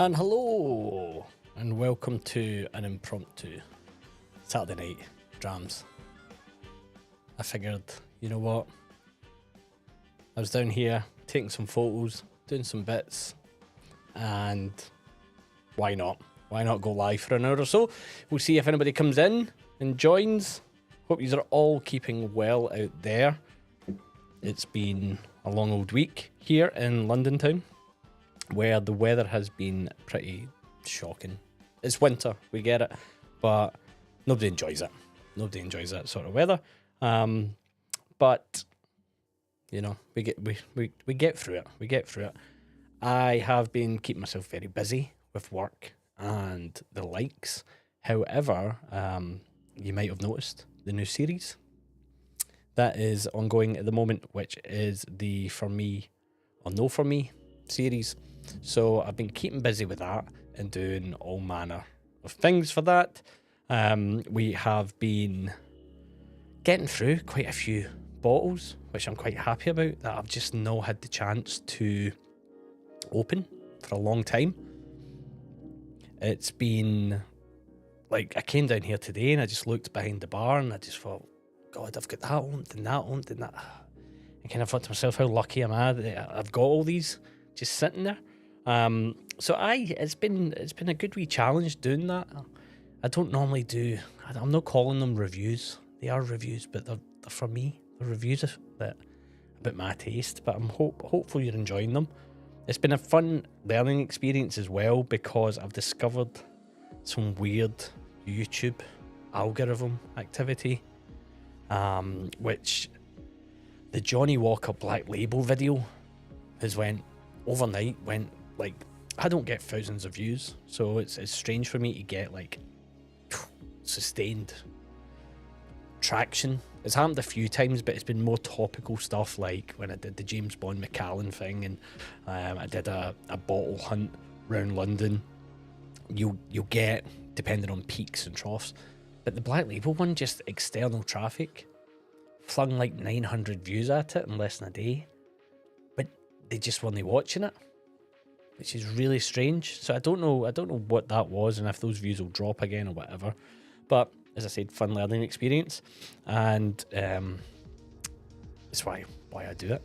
And hello, and welcome to an impromptu Saturday night DRAMS. I figured, you know what, I was down here taking some photos, doing some bits, and why not? Why not go live for an hour or so? We'll see if anybody comes in and joins. Hope you are all keeping well out there. It's been a long old week here in London town, where the weather has been pretty shocking. It's winter, we get it, but nobody enjoys it. Nobody enjoys that sort of weather. But you know, we get through it. We get through it. I have been keeping myself very busy with work and the likes. However, you might have noticed the new series that is ongoing at the moment, which is the For Me or No For Me series. So I've been keeping busy with that and doing all manner of things for that. We have been getting through quite a few bottles, which I'm quite happy about, that I've just not had the chance to open for a long time. It's been like, I came down here today and I just looked behind the bar and I just thought, God, I've got that owned and that owned and that. I kind of thought to myself, how lucky am I that I've got all these just sitting there. So it's been a good wee challenge doing that. I don't normally do, I'm not calling them reviews. They are reviews, but they're for me. The reviews are a bit my taste, but I'm hopeful you're enjoying them. It's been a fun learning experience as well, because I've discovered some weird YouTube algorithm activity, which the Johnny Walker Black Label video went like, I don't get thousands of views, so it's strange for me to get like sustained traction. It's happened a few times, but it's been more topical stuff, like when I did the James Bond Macallan thing, and I did a bottle hunt around London. You'll get, depending on peaks and troughs, but the Black Label one, just external traffic, flung like 900 views at it in less than a day, but they just weren't watching it, which is really strange. So I don't know what that was, and if those views will drop again or whatever. But as I said, fun learning experience, and that's why I do it.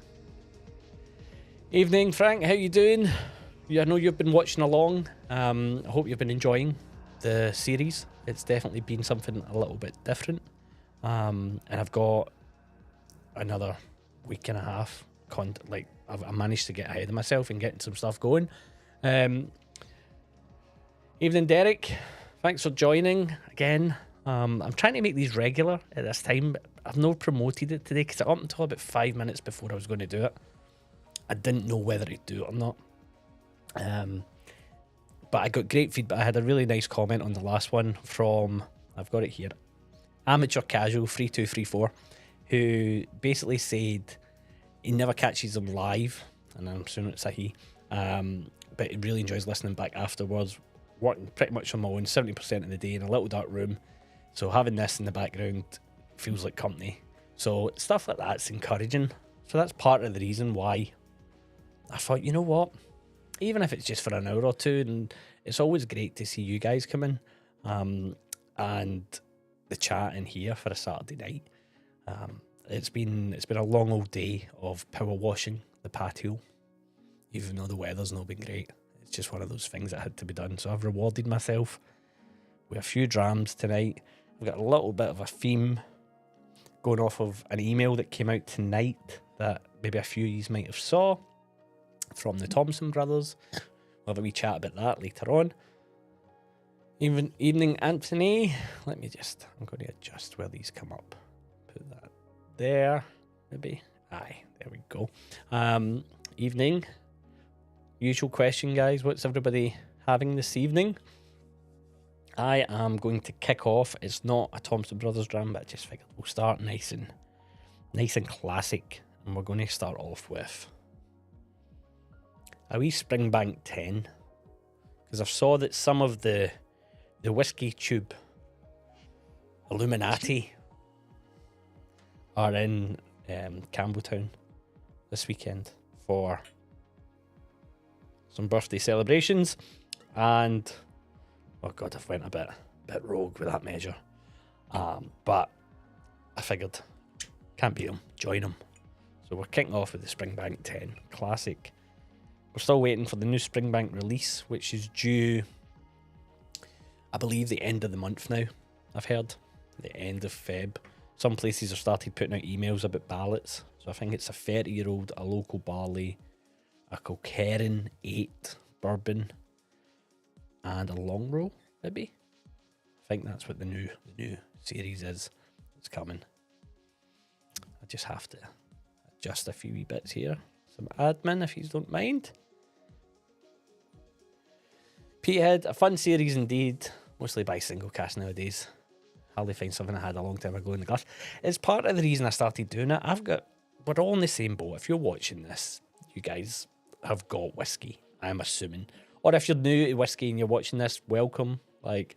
Evening, Frank. How you doing? I know you've been watching along. I hope you've been enjoying the series. It's definitely been something a little bit different, and I've got another week and a half. I managed to get ahead of myself and getting some stuff going. Evening, Derek. Thanks for joining again. I'm trying to make these regular at this time, but I've not promoted it today because up until about 5 minutes before I was going to do it, I didn't know whether to do it or not. But I got great feedback. I had a really nice comment on the last one from, I've got it here, Amateur Casual 3234, who basically said he never catches them live, and I'm assuming it's a he, but he really enjoys listening back afterwards, working pretty much on my own 70% of the day in a little dark room. So having this in the background feels like company. So stuff like that's encouraging. So that's part of the reason why I thought, you know what, even if it's just for an hour or two, and it's always great to see you guys come in, and the chat in here for a Saturday night. It's been a long old day of power washing the patio, even though the weather's not been great. It's just one of those things that had to be done. So I've rewarded myself with a few drams tonight. I've got a little bit of a theme going off of an email that came out tonight that maybe a few of you might have saw from the Thompson Brothers. We'll have a wee chat about that later on. Evening, Anthony. I'm going to adjust where these come up. Put that there, maybe. Aye, there we go. Evening. Usual question, guys. What's everybody having this evening? I am going to kick off. It's not a Thompson Brothers dram, but I just figured we'll start nice and classic. And we're going to start off with a wee Springbank 10, because I saw that some of the Whiskey Tube Illuminati are in Campbelltown this weekend for some birthday celebrations, And oh god, I've went a bit rogue with that measure. But I figured, can't beat them, join them. So we're kicking off with the Springbank 10 Classic. We're still waiting for the new Springbank release, which is due, I believe, the end of the month now. I've heard the end of Feb. Some places have started putting out emails about ballots. So I think it's a 30-year-old, a local barley, a Kilkerran 8 bourbon, and a long roll, maybe. I think that's what the new series is. It's coming. I just have to adjust a few wee bits here. Some admin, if you don't mind. Peathead, a fun series indeed. Mostly by single cast nowadays. Hardly find something I had a long time ago in the glass. It's part of the reason I started doing it. We're all in the same boat. If you're watching this, you guys have got whiskey, I'm assuming. Or if you're new to whiskey and you're watching this, welcome. Like,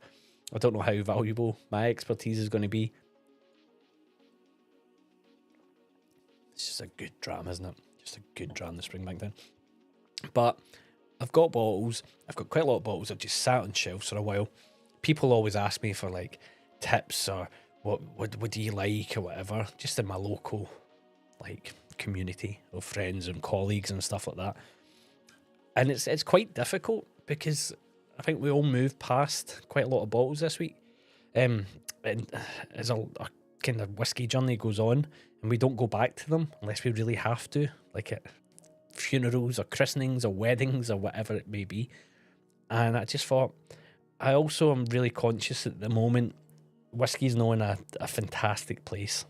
I don't know how valuable my expertise is going to be. It's just a good dram, isn't it? Just a good dram, the Springbank then. But I've got bottles. I've got quite a lot of bottles. I've just sat on shelves for a while. People always ask me for like tips or what do you like or whatever. Just in my local like community of friends and colleagues and stuff like that. And it's quite difficult because I think we all moved past quite a lot of bottles this week. And as a kind of whiskey journey goes on, and we don't go back to them unless we really have to, like at funerals or christenings or weddings or whatever it may be. And I just thought, I also am really conscious at the moment, whiskey's now in a fantastic place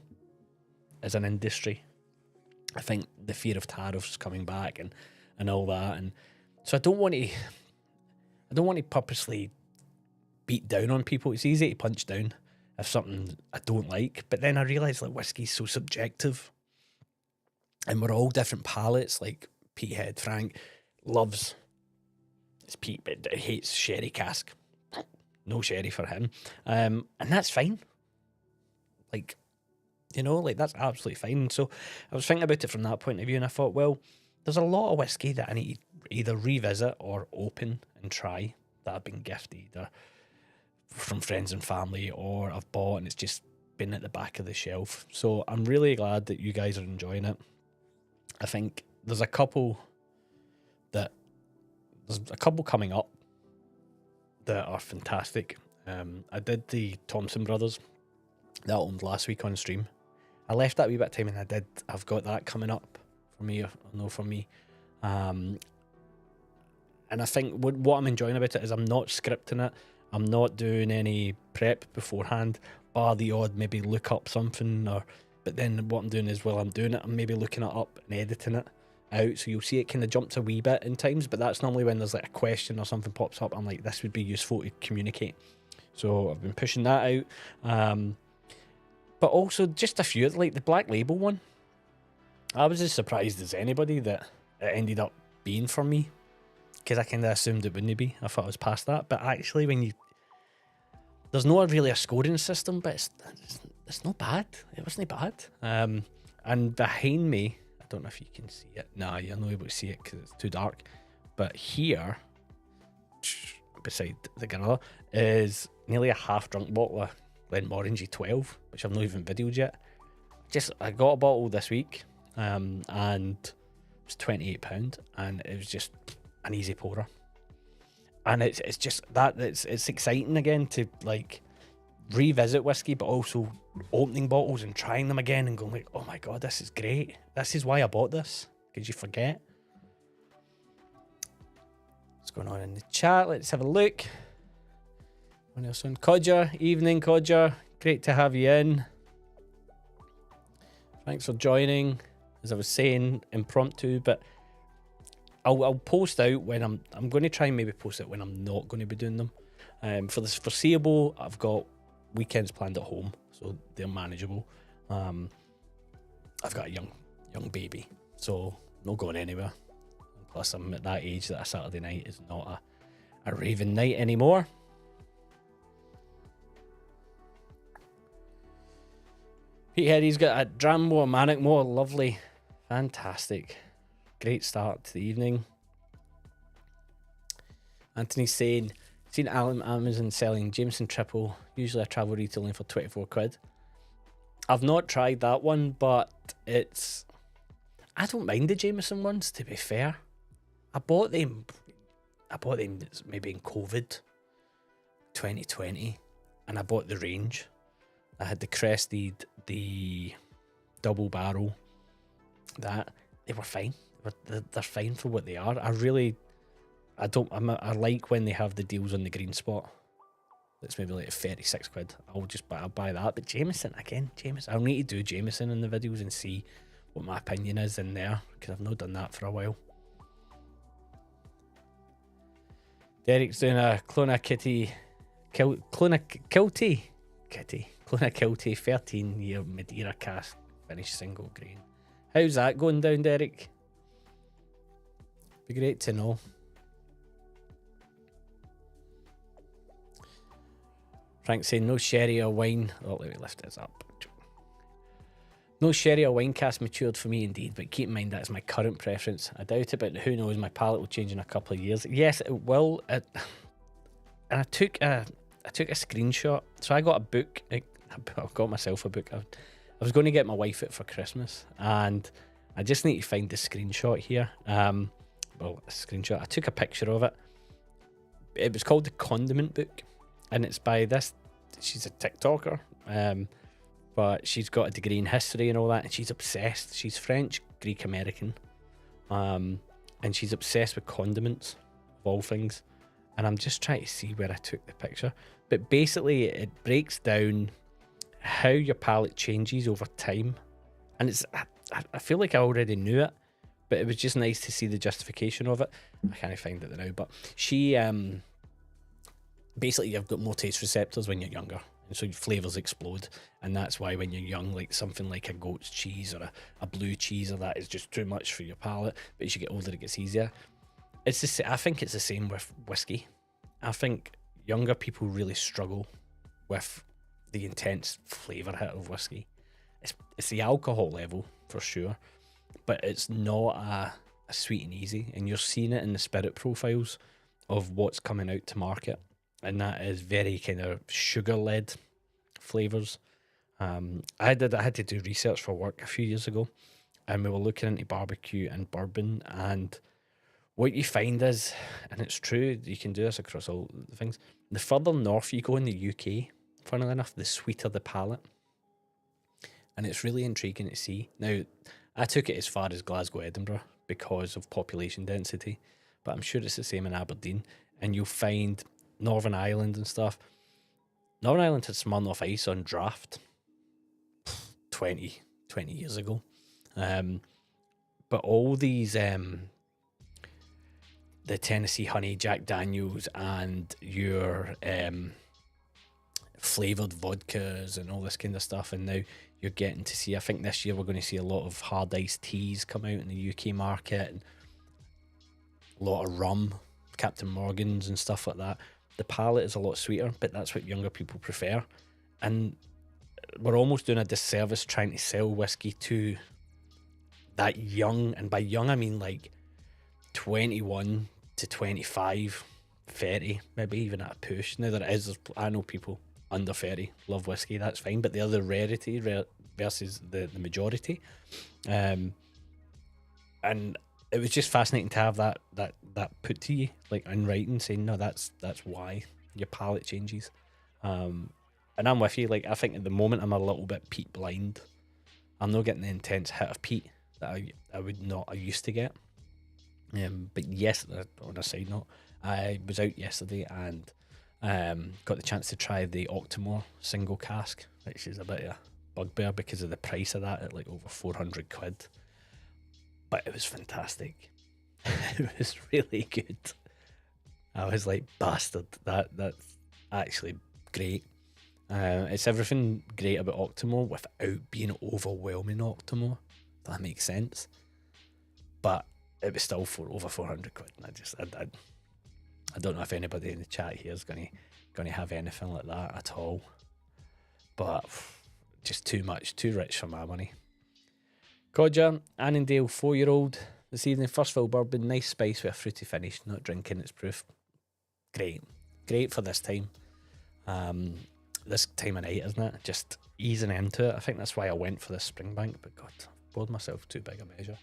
as an industry. I think the fear of tariffs coming back and all that, and so I don't want to purposely beat down on people. It's easy to punch down if something I don't like, but then I realise that whiskey's so subjective, and we're all different palates. Like Peathead Frank loves his peat, but hates sherry cask. No sherry for him, and that's fine. Like, you know, like that's absolutely fine. So I was thinking about it from that point of view, and I thought, well, there's a lot of whiskey that I need to either revisit or open and try that I've been gifted either from friends and family, or I've bought and it's just been at the back of the shelf. So I'm really glad that you guys are enjoying it. I think there's a couple coming up that are fantastic. I did the Thompson Brothers that I owned last week on stream. I left that wee bit of time, and I've got that coming up for me. I know for me. And I think what I'm enjoying about it is I'm not scripting it. I'm not doing any prep beforehand, bar the odd maybe look up something, but then what I'm doing is while I'm doing it, I'm maybe looking it up and editing it out, so you'll see it kind of jumps a wee bit in times, but that's normally when there's like a question or something pops up. I'm like, this would be useful to communicate. So I've been pushing that out. But also just a few, like the Black Label one. I was as surprised as anybody that it ended up being for me, because I kind of assumed it wouldn't be. I thought I was past that, but actually there's not really a scoring system, but it's not bad. It wasn't bad. And behind me, I don't know if you can see it. Nah, you're not able to see it because it's too dark. But here, beside the gorilla, is nearly a half-drunk bottle of Glenmorangie 12, which I've not even videoed yet. I got a bottle this week, and it was £28, and it was just an easy pourer. And it's just that it's exciting again to like revisit whiskey, but also opening bottles and trying them again and going like, oh my god, this is great. This is why I bought this, because you forget. What's going on in the chat? Let's have a look. What else on? Codger, evening Codger. Great to have you in. Thanks for joining. As I was saying, impromptu, but I'll post out when I'm going to try and maybe post it when I'm not going to be doing them. For the foreseeable, I've got weekends planned at home, so they're manageable. I've got a young baby, so not going anywhere. Plus, I'm at that age that a Saturday night is not a raving night anymore. Pete He's got a Drammo, a Manic Mo, lovely, fantastic. Great start to the evening. Anthony's saying, seen Amazon selling Jameson Triple, usually a travel retailing for 24 quid. I've not tried that one, but I don't mind the Jameson ones, to be fair. I bought them maybe in COVID 2020, and I bought the range. I had the Crested, the double barrel. They were fine. They're fine for what they are. I like when they have the deals on the green spot. It's maybe like 36 quid. I'll buy that. But Jameson, I'll need to do Jameson in the videos and see what my opinion is in there, because I've not done that for a while. Derek's doing a Clona Kilty 13-year Madeira cask finished single grain. How's that going down, Derek? Be great to know. Frank saying no sherry or wine. Oh, let me lift this up. No sherry or wine cask matured for me indeed, but keep in mind that's my current preference. I doubt it, but who knows, my palate will change in a couple of years. Yes, it will. And I took a screenshot. So I got a book. I got myself a book. I was going to get my wife it for Christmas, and I just need to find the screenshot here. A screenshot. I took a picture of it. It was called The Condiment Book, and it's by this. She's a TikToker, but she's got a degree in history and all that, and she's obsessed. She's French, Greek American, and she's obsessed with condiments, of all things. And I'm just trying to see where I took the picture. But basically, it breaks down how your palate changes over time. And I feel like I already knew it, but it was just nice to see the justification of it. I can't find it now, but she, basically you've got more taste receptors when you're younger. And so your flavours explode. And that's why when you're young, like something like a goat's cheese or a blue cheese or that is just too much for your palate. But as you get older, it gets easier. I think it's the same with whiskey. I think younger people really struggle with the intense flavour hit of whiskey. It's the alcohol level for sure, but it's not a sweet and easy, and you're seeing it in the spirit profiles of what's coming out to market, and that is very kind of sugar-led flavours. I had to do research for work a few years ago, and we were looking into barbecue and bourbon, and what you find is, and it's true, you can do this across all the things, the further north you go in the UK, funnily enough, the sweeter the palate. And it's really intriguing to see. Now, I took it as far as Glasgow, Edinburgh, because of population density, but I'm sure it's the same in Aberdeen. And you'll find Northern Ireland and stuff. Northern Ireland had Smirnoff Ice on draft 20 years ago. But all these... the Tennessee Honey, Jack Daniels, and your flavoured vodkas and all this kind of stuff. And now you're getting to see, I think this year we're going to see a lot of hard iced teas come out in the UK market, and a lot of rum, Captain Morgan's and stuff like that. The palate is a lot sweeter, but that's what younger people prefer. And we're almost doing a disservice trying to sell whiskey to that young, and by young I mean like 21 to 25, 30, maybe even at a push. Now I know people under 30 love whiskey, that's fine, but the other rarity versus the majority. And it was just fascinating to have that put to you, like in writing, saying no, that's why your palate changes. And I'm with you, like I think at the moment I'm a little bit peat blind. I'm not getting the intense hit of peat that I used to get. But yes, on a side note, I was out yesterday and got the chance to try the Octomore single cask, which is a bit of a bugbear because of the price of that at like over 400 quid. But it was fantastic. It was really good. I was like, bastard, that's actually great. It's everything great about Octomore without being overwhelming Octomore, if that makes sense. But it was still over 400 quid. And I don't know if anybody in the chat here is going to have anything like that at all. But just too much, too rich for my money. Codger, Annandale 4-year-old this evening. First fill bourbon, nice spice with a fruity finish. Not drinking, it's proof. great. Great for this time. This time of night, isn't it? Just easing into it. I think that's why I went for this Springbank, but God, I've bored myself too big a measure.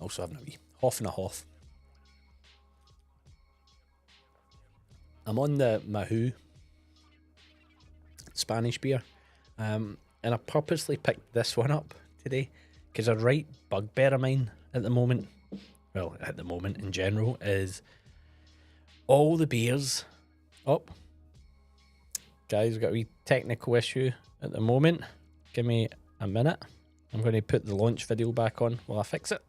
Also having a wee Hoff and a Hoff. I'm on the Mahou Spanish beer, and I purposely picked this one up today because a right bugbear of mine at the moment, well, at the moment in general, is all the beers up. Guys, we've got a wee technical issue at the moment. Give me a minute. I'm going to put the launch video back on while I fix it.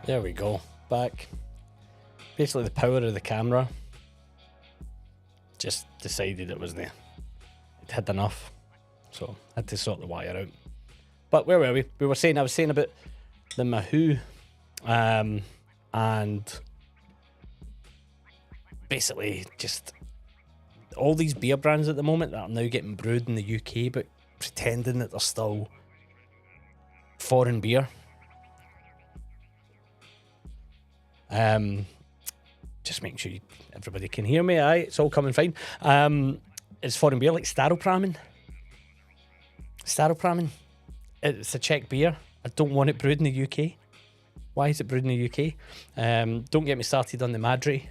There we go, back. Basically the power of the camera just decided it had enough, so I had to sort the wire out. But where were we? I was saying about the Mahou, and basically just all these beer brands at the moment that are now getting brewed in the UK but pretending that they're still foreign beer. Just making sure everybody can hear me. Aye, it's all coming fine. It's foreign beer like Staropramen. It's a Czech beer. I don't want it brewed in the UK. Why is it brewed in the UK? Don't get me started on the Madry.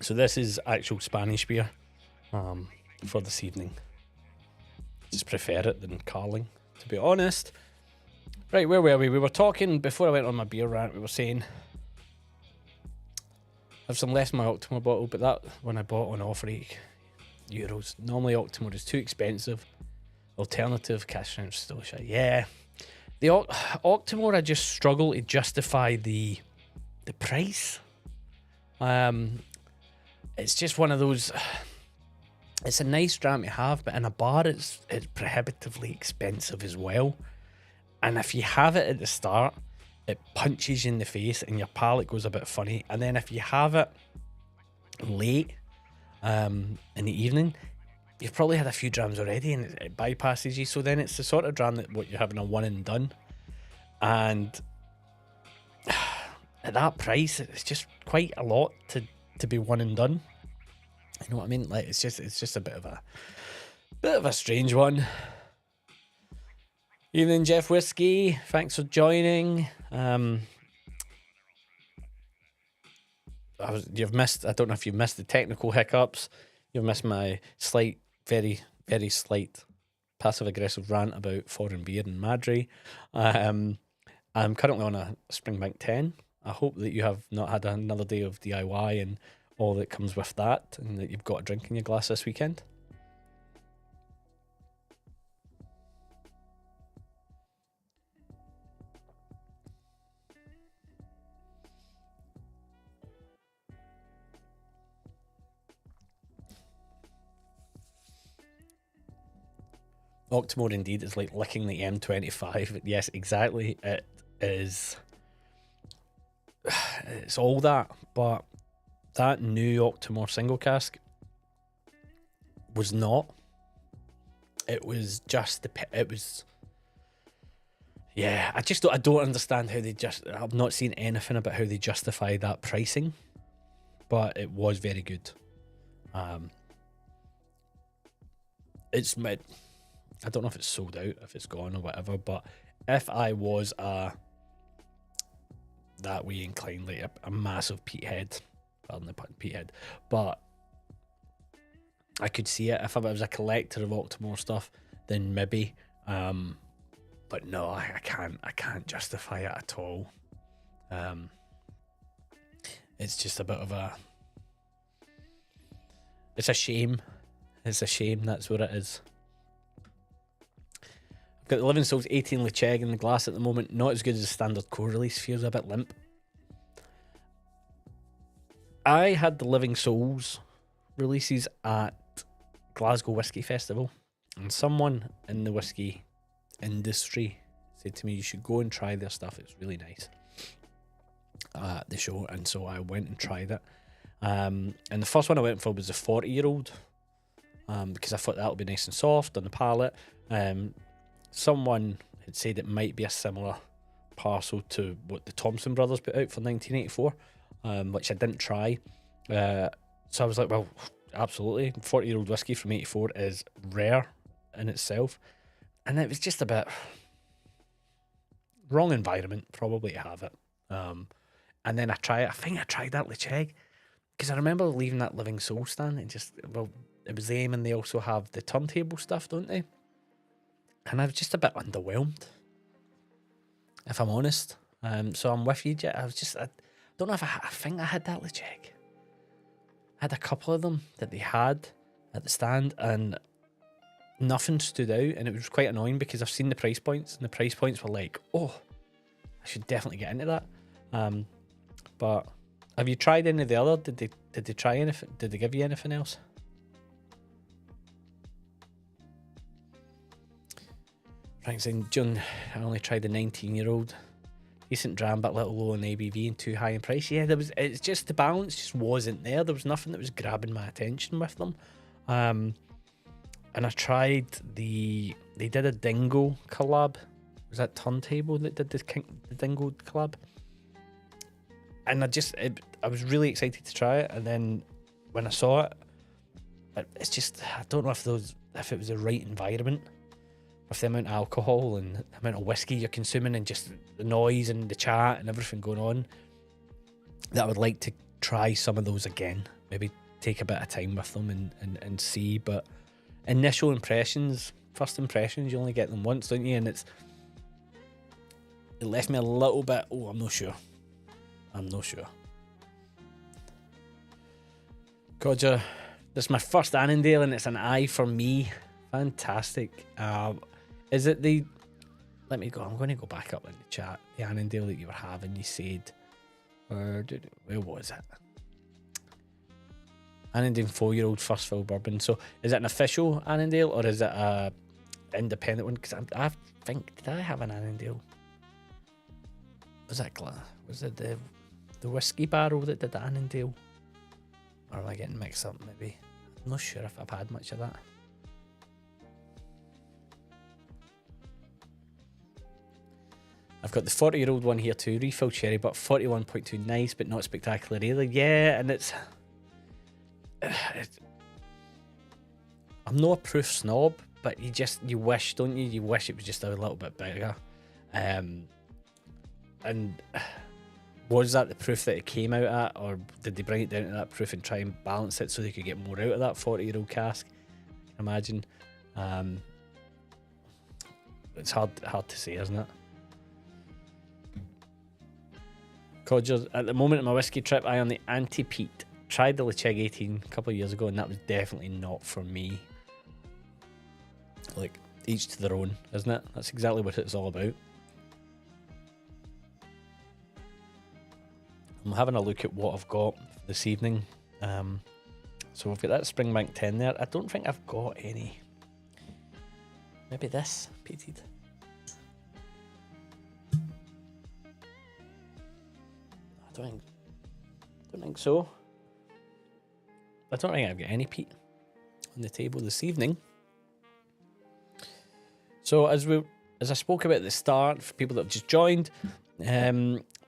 So this is actual Spanish beer for this evening. Just prefer it than Carling, to be honest. Right, where were we? We were talking, before I went on my beer rant, we were saying I have some less in my Octomore bottle, but that one I bought on offer, €8. Normally Octomore is too expensive. Alternative, cash round still shy. Yeah. The Octomore, I just struggle to justify the price. It's just one of those. It's a nice dram to have, but in a bar, it's prohibitively expensive as well. And if you have it at the start, it punches you in the face, and your palate goes a bit funny. And then if you have it late in the evening, you've probably had a few drams already, and it bypasses you. So then it's the sort of dram that what you're having a one and done. And at that price, it's just quite a lot to be one and done. You know what I mean? Like it's just a bit of a strange one. Evening, Jeff Whisky. Thanks for joining. You've missed. I don't know if you've missed the technical hiccups. You've missed my slight, very, very slight, passive-aggressive rant about foreign beer and Madry. I'm currently on a Springbank 10. I hope that you have not had another day of DIY and all that comes with that, and that you've got a drink in your glass this weekend. Octomore indeed is like licking the M25. Yes, exactly. It is. It's all that, but that new Octomore single cask was not. It was just it was. Yeah, I don't understand how they just. I've not seen anything about how they justify that pricing, but it was very good. It's mid. I don't know if it's sold out, if it's gone or whatever, but if I was that way inclined, like a massive peathead, pardon the pun, peathead, but I could see it. If I was a collector of Octomore stuff, then maybe, but no, I can't justify it at all. It's just a bit of it's a shame. It's a shame, that's what it is. I've got the Living Souls 18 Lecheg in the glass at the moment. Not as good as the standard core release. Feels a bit limp. I had the Living Souls releases at Glasgow Whisky Festival, and someone in the whisky industry said to me, you should go and try their stuff. It's really nice at the show. And so I went and tried it. And the first one I went for was the 40-year-old, because I thought that would be nice and soft on the palate. Someone had said it might be a similar parcel to what the Thompson Brothers put out for 1984, which I didn't try. So I was like, well, absolutely. 40-year-old whiskey from 84 is rare in itself. And it was just a bit wrong environment, probably, to have it. And then I think I tried that Lecheg, because I remember leaving that Living Soul stand and just, well, it was them, and they also have the turntable stuff, don't they? And I was just a bit underwhelmed, if I'm honest. So I'm with you, Jet. I don't know if I think I had that Lecheg. I had a couple of them that they had at the stand, and nothing stood out, and it was quite annoying because I've seen the price points, and the price points were like, oh, I should definitely get into that. But have you tried any of the other? Did they try anything? Did they give you anything else? Frank's saying, John, I only tried the 19-year-old. Decent dram, but a little low in ABV and too high in price. Yeah, it's just the balance just wasn't there. There was nothing that was grabbing my attention with them. And I tried they did a Dingo collab. Was that Turntable that did the Dingo collab? And I was really excited to try it. And then when I saw it, it's just, I don't know if it was the right environment with the amount of alcohol and the amount of whiskey you're consuming and just the noise and the chat and everything going on, that I would like to try some of those again. Maybe take a bit of time with them and see. But initial impressions, first impressions, you only get them once, don't you? And it left me a little bit, oh, I'm not sure. Roger, this is my first Annandale and it's an eye for me. Fantastic. Is it the... Let me go. I'm going to go back up in the chat. The Annandale that you were having, you said... Where was it? Annandale 4-year-old first fill bourbon. So is it an official Annandale or is it a independent one? Because I think... Did I have an Annandale? Was it the whiskey barrel that did the Annandale? Or am I getting mixed up maybe? I'm not sure if I've had much of that. I've got the 40-year-old one here too, refill cherry, but 41.2, nice, but not spectacular either. Yeah, and it's I'm not a proof snob, but you wish, don't you? You wish it was just a little bit bigger. And was that the proof that it came out at, or did they bring it down to that proof and try and balance it so they could get more out of that 40-year-old cask? I can imagine. It's hard to say, isn't it? Codgers, at the moment of my whiskey trip, I on the anti-peat. Tried the Lecheg 18 a couple of years ago, and that was definitely not for me. Like, each to their own, isn't it? That's exactly what it's all about. I'm having a look at what I've got this evening. So we've got that Springbank 10 there. I don't think I've got any. Maybe this, peated. I don't think so. I don't think I've got any peat on the table this evening. So as I spoke about at the start, for people that have just joined,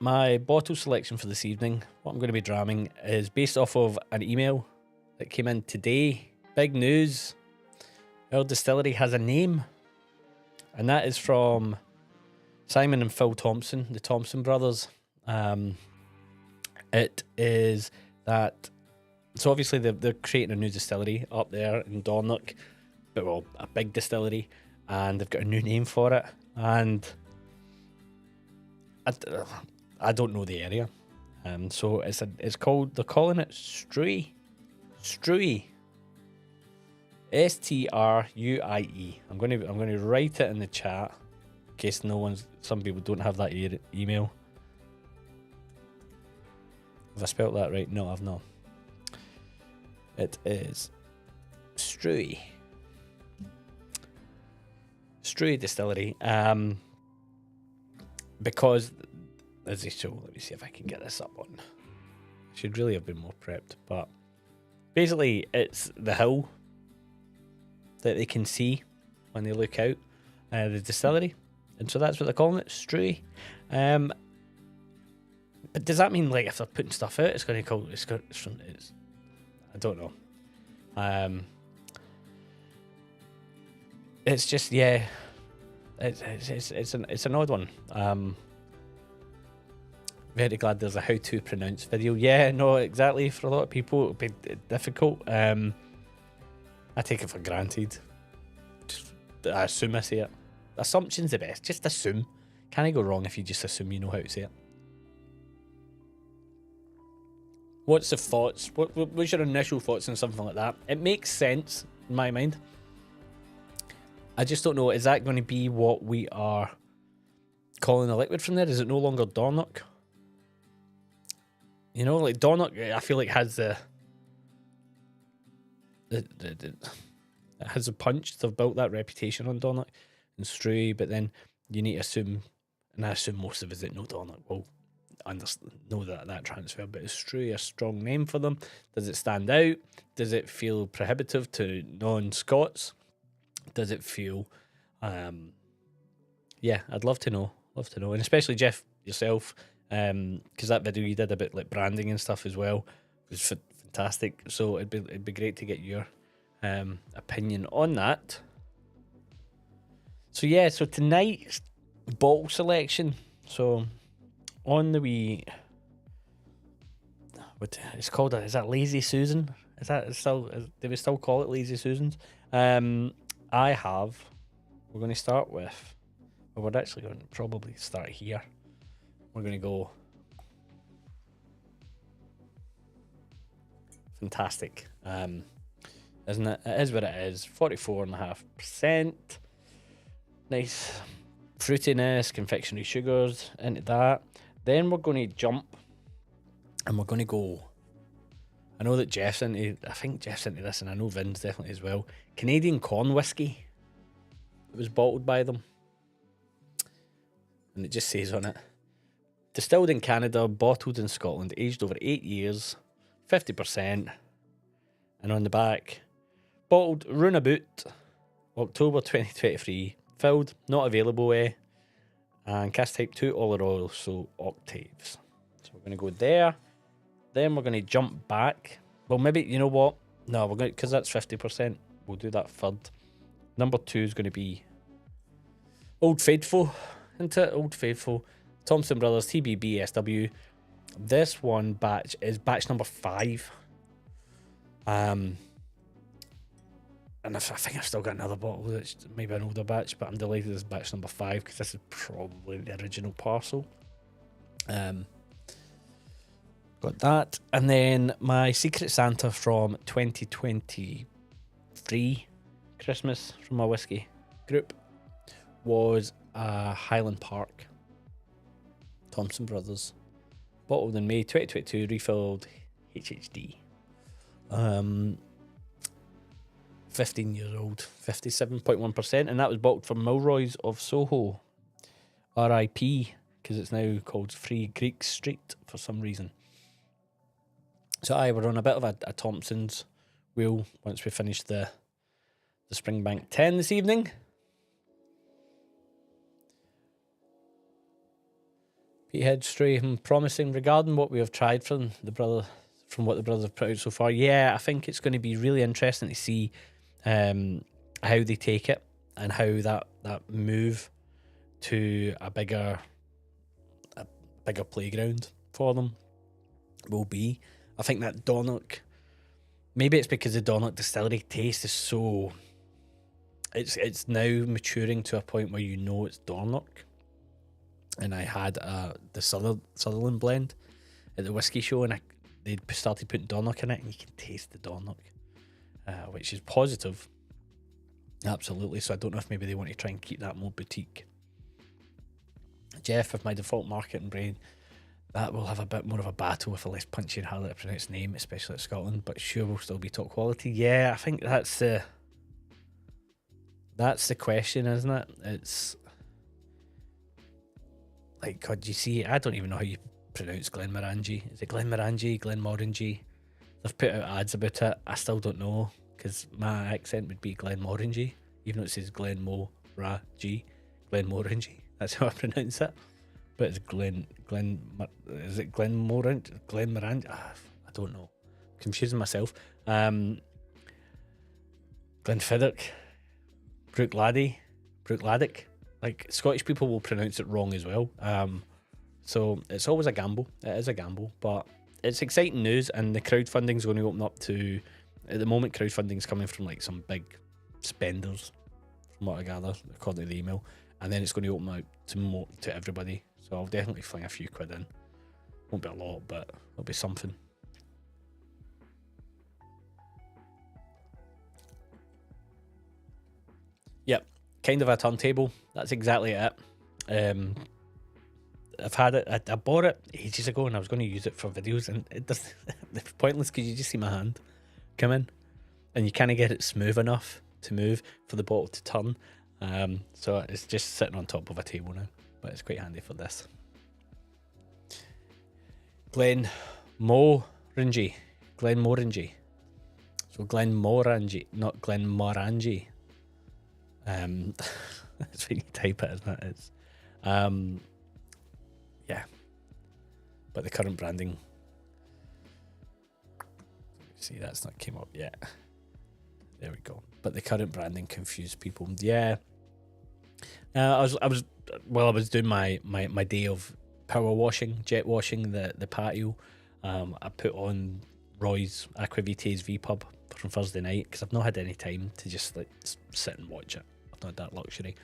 my bottle selection for this evening, what I'm going to be dramming, is based off of an email that came in today. Big news. Our distillery has a name. And that is from Simon and Phil Thompson, the Thompson Brothers. It is that... So obviously they're creating a new distillery up there in Dornoch. But, well, a big distillery. And they've got a new name for it. And... I don't know the area, so it's called, they're calling it Struie, Struie, S-T-R-U-I-E. I'm going to write it in the chat in case some people don't have that email. Have I spelled that right? No, I've not. It is Struie Distillery. Because, as they show, let me see if I can get this up on. I should really have been more prepped, but basically it's the hill that they can see when they look out, the distillery, and so that's what they're calling it, Struie. But does that mean, like, if they're putting stuff out, it's going to call it's I don't know. It's just, yeah. It's an odd one. Very glad there's a how to pronounce video. Yeah, no, exactly. For a lot of people, it'll be difficult. I take it for granted. I assume I say it. Assumption's the best. Just assume. Can't go wrong if you just assume you know how to say it. What's the thoughts? What's your initial thoughts on something like that? It makes sense in my mind. I just don't know, is that going to be what we are calling the liquid from there? Is it no longer Dornoch? You know, like Dornoch, I feel like has it has the punch. They've built that reputation on Dornoch and Struie, but then you need to assume, and I assume most of us that know Dornoch will know that transfer, but is Struie a strong name for them? Does it stand out? Does it feel prohibitive to non-Scots? Does it feel yeah, I'd love to know, and especially Jeff yourself, because that video you did about like branding and stuff as well was fantastic, so it'd be great to get your opinion on that. So yeah, so tonight's bottle selection. So on the wee, what it's called? Is that Lazy Susan? Is that still? Do we still call it Lazy Susans? I have. We're going to start with. Well, we're actually going to probably start here. We're going to go. Fantastic. Isn't it? It is what it is. 44.5%. Nice fruitiness, confectionery sugars into that. Then we're going to jump and we're going to go. I know that Jeff's into, I think Jeff's into this, and I know Vin's definitely as well. Canadian corn whiskey. It was bottled by them. And it just says on it, distilled in Canada, bottled in Scotland, aged over 8 years, 50%. And on the back, bottled Runabout, October 2023, filled, not available, and cast type 2 olive oil, so octaves. So we're going to go there. Then we're going to jump back. Well, maybe, you know what? No, we're going to, because that's 50%, we'll do that third. Number 2 is going to be Old Faithful, isn't it? Old Faithful. Thompson Bros, TBB, SW. This one batch is batch number 5. And I think I've still got another bottle that's maybe an older batch, but I'm delighted this is batch number 5 because this is probably the original parcel. Got that. And then my Secret Santa from 2023 Christmas from my whiskey group was a Highland Park Thompson Brothers, bottled in May 2022, refilled HHD. 15 years old, 57.1%, and that was bottled from Milroy's of Soho, RIP, because it's now called Free Greek Street for some reason. So we're on a bit of a Thompson's wheel once we finish the Springbank 10 this evening. Peathead Stray, promising regarding what we have tried from what the brothers have put out so far. Yeah, I think it's going to be really interesting to see how they take it and how that move to a bigger playground for them will be. I think that Donnock, maybe it's because the Donnock distillery taste is so, it's now maturing to a point where you know it's Donnock. And I had the Sutherland blend at the whiskey show, and they started putting Donnock in it, and you can taste the Donnock, which is positive. Absolutely. So I don't know if maybe they want to try and keep that more boutique. Jeff, with my default marketing brain, that will have a bit more of a battle with a less punchy and harder to pronounce name, especially at Scotland, but sure will still be top quality. Yeah, I think that's the question, isn't it? It's like, God, you see, I don't even know how you pronounce Glenmorangie. Is it Glenmorangie, Glenmorangie? They've put out ads about it. I still don't know, because my accent would be Glenmorangie, even though it says Glenmorangie. That's how I pronounce it. But it's is it Glenmorangie? I don't know. Confusing myself. Glenfiddich, Brookladdick. Like, Scottish people will pronounce it wrong as well. So it's always a gamble. It is a gamble, but it's exciting news, and the crowdfunding is going to open up to, at the moment, crowdfunding is coming from like some big spenders, from what I gather, according to the email, and then it's going to open up to everybody. So I'll definitely fling a few quid in. Won't be a lot, but it'll be something. Yep, kind of a turntable. That's exactly it. I've had it. I bought it ages ago, and I was going to use it for videos, and it does. It's pointless because you just see my hand come in, and you can't get it smooth enough to move for the bottle to turn. So it's just sitting on top of a table now, but it's quite handy for this. Glenmorangie. So Glenmorangie, not Glenmorangie. That's when you type it, isn't it? It's yeah. But the current branding, see, that's not came up yet. There we go. But the current branding confused people. Yeah. I was doing my day of power washing, jet washing the patio. I put on Roy's Aquavitae's V-Pub from Thursday night because I've not had any time to just like sit and watch it. I've not had that luxury.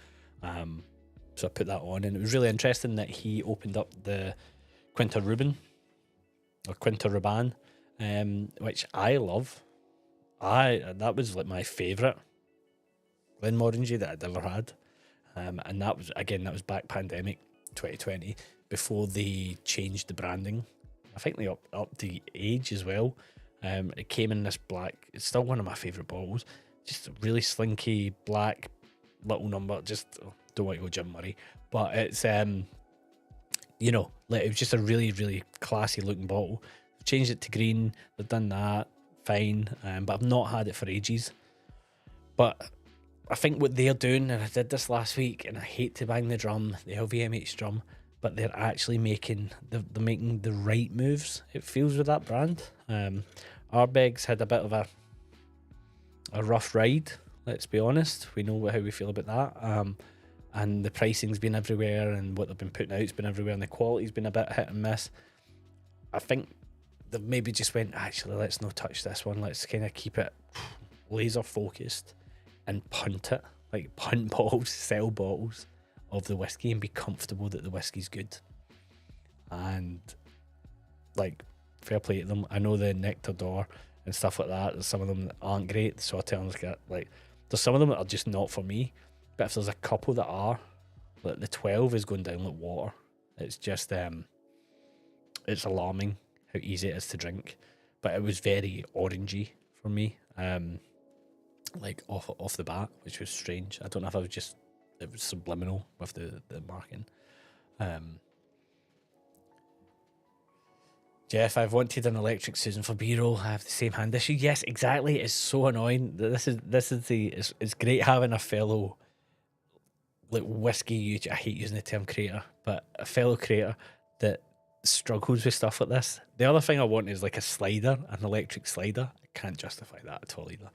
So I put that on, and it was really interesting that he opened up the Quinta Ruban, which I love. That was like my favourite Glenmorangie that I'd ever had. And that was back pandemic 2020, before they changed the branding. I think they upped the age as well. It came in this black. It's still one of my favourite bottles. Just a really slinky black little number. Just don't want to go Jim Murray, but it's it was just a really, really classy looking bottle. They've changed it to green. They've done that fine, but I've not had it for ages. But I think what they're doing, and I did this last week, and I hate to bang the drum, the LVMH drum, but they're actually making the right moves, it feels, with that brand. Ardbeg's had a bit of a rough ride, let's be honest. We know how we feel about that. And the pricing's been everywhere, and what they've been putting out's been everywhere, and the quality's been a bit hit and miss. I think they've maybe just went, actually, let's not touch this one. Let's kind of keep it laser focused and punt it, like punt bottles, sell bottles of the whiskey and be comfortable that the whiskey's good. And like, fair play to them. I know the Nectar d'Or and stuff like that, there's some of them that aren't great, so I tell them, like, there's some of them that are just not for me. But if there's a couple that are, like the 12 is going down like water. It's just it's alarming how easy it is to drink. But it was very orangey for me, like off the bat, which was strange. I don't know if it was subliminal with the marking. Jeff, I've wanted an electric Susan for B-roll. I have the same hand issue. Yes, exactly. It's so annoying. It's great having a fellow, like, whiskey, I hate using the term creator, but a fellow creator that struggles with stuff like this. The other thing I want is like an electric slider. I can't justify that at all either.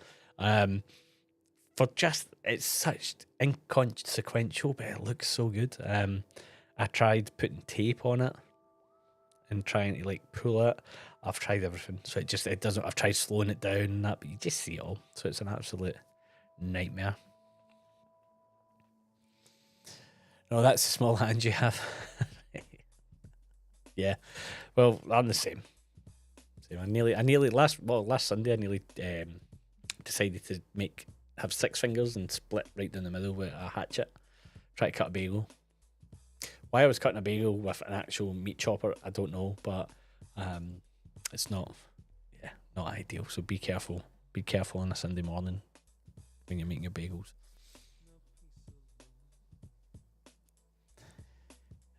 It's such inconsequential, but it looks so good. I tried putting tape on it and trying to like pull it. I've tried everything, so it doesn't. I've tried slowing it down and that, but you just see it all. So it's an absolute nightmare. No, that's a small hand you have. Yeah, well, I'm the same. Last Sunday I nearly decided to have 6 fingers and split right down the middle with a hatchet. Try to cut a bagel. Why I was cutting a bagel with an actual meat chopper, I don't know, but it's not ideal. So be careful. Be careful on a Sunday morning when you're making your bagels.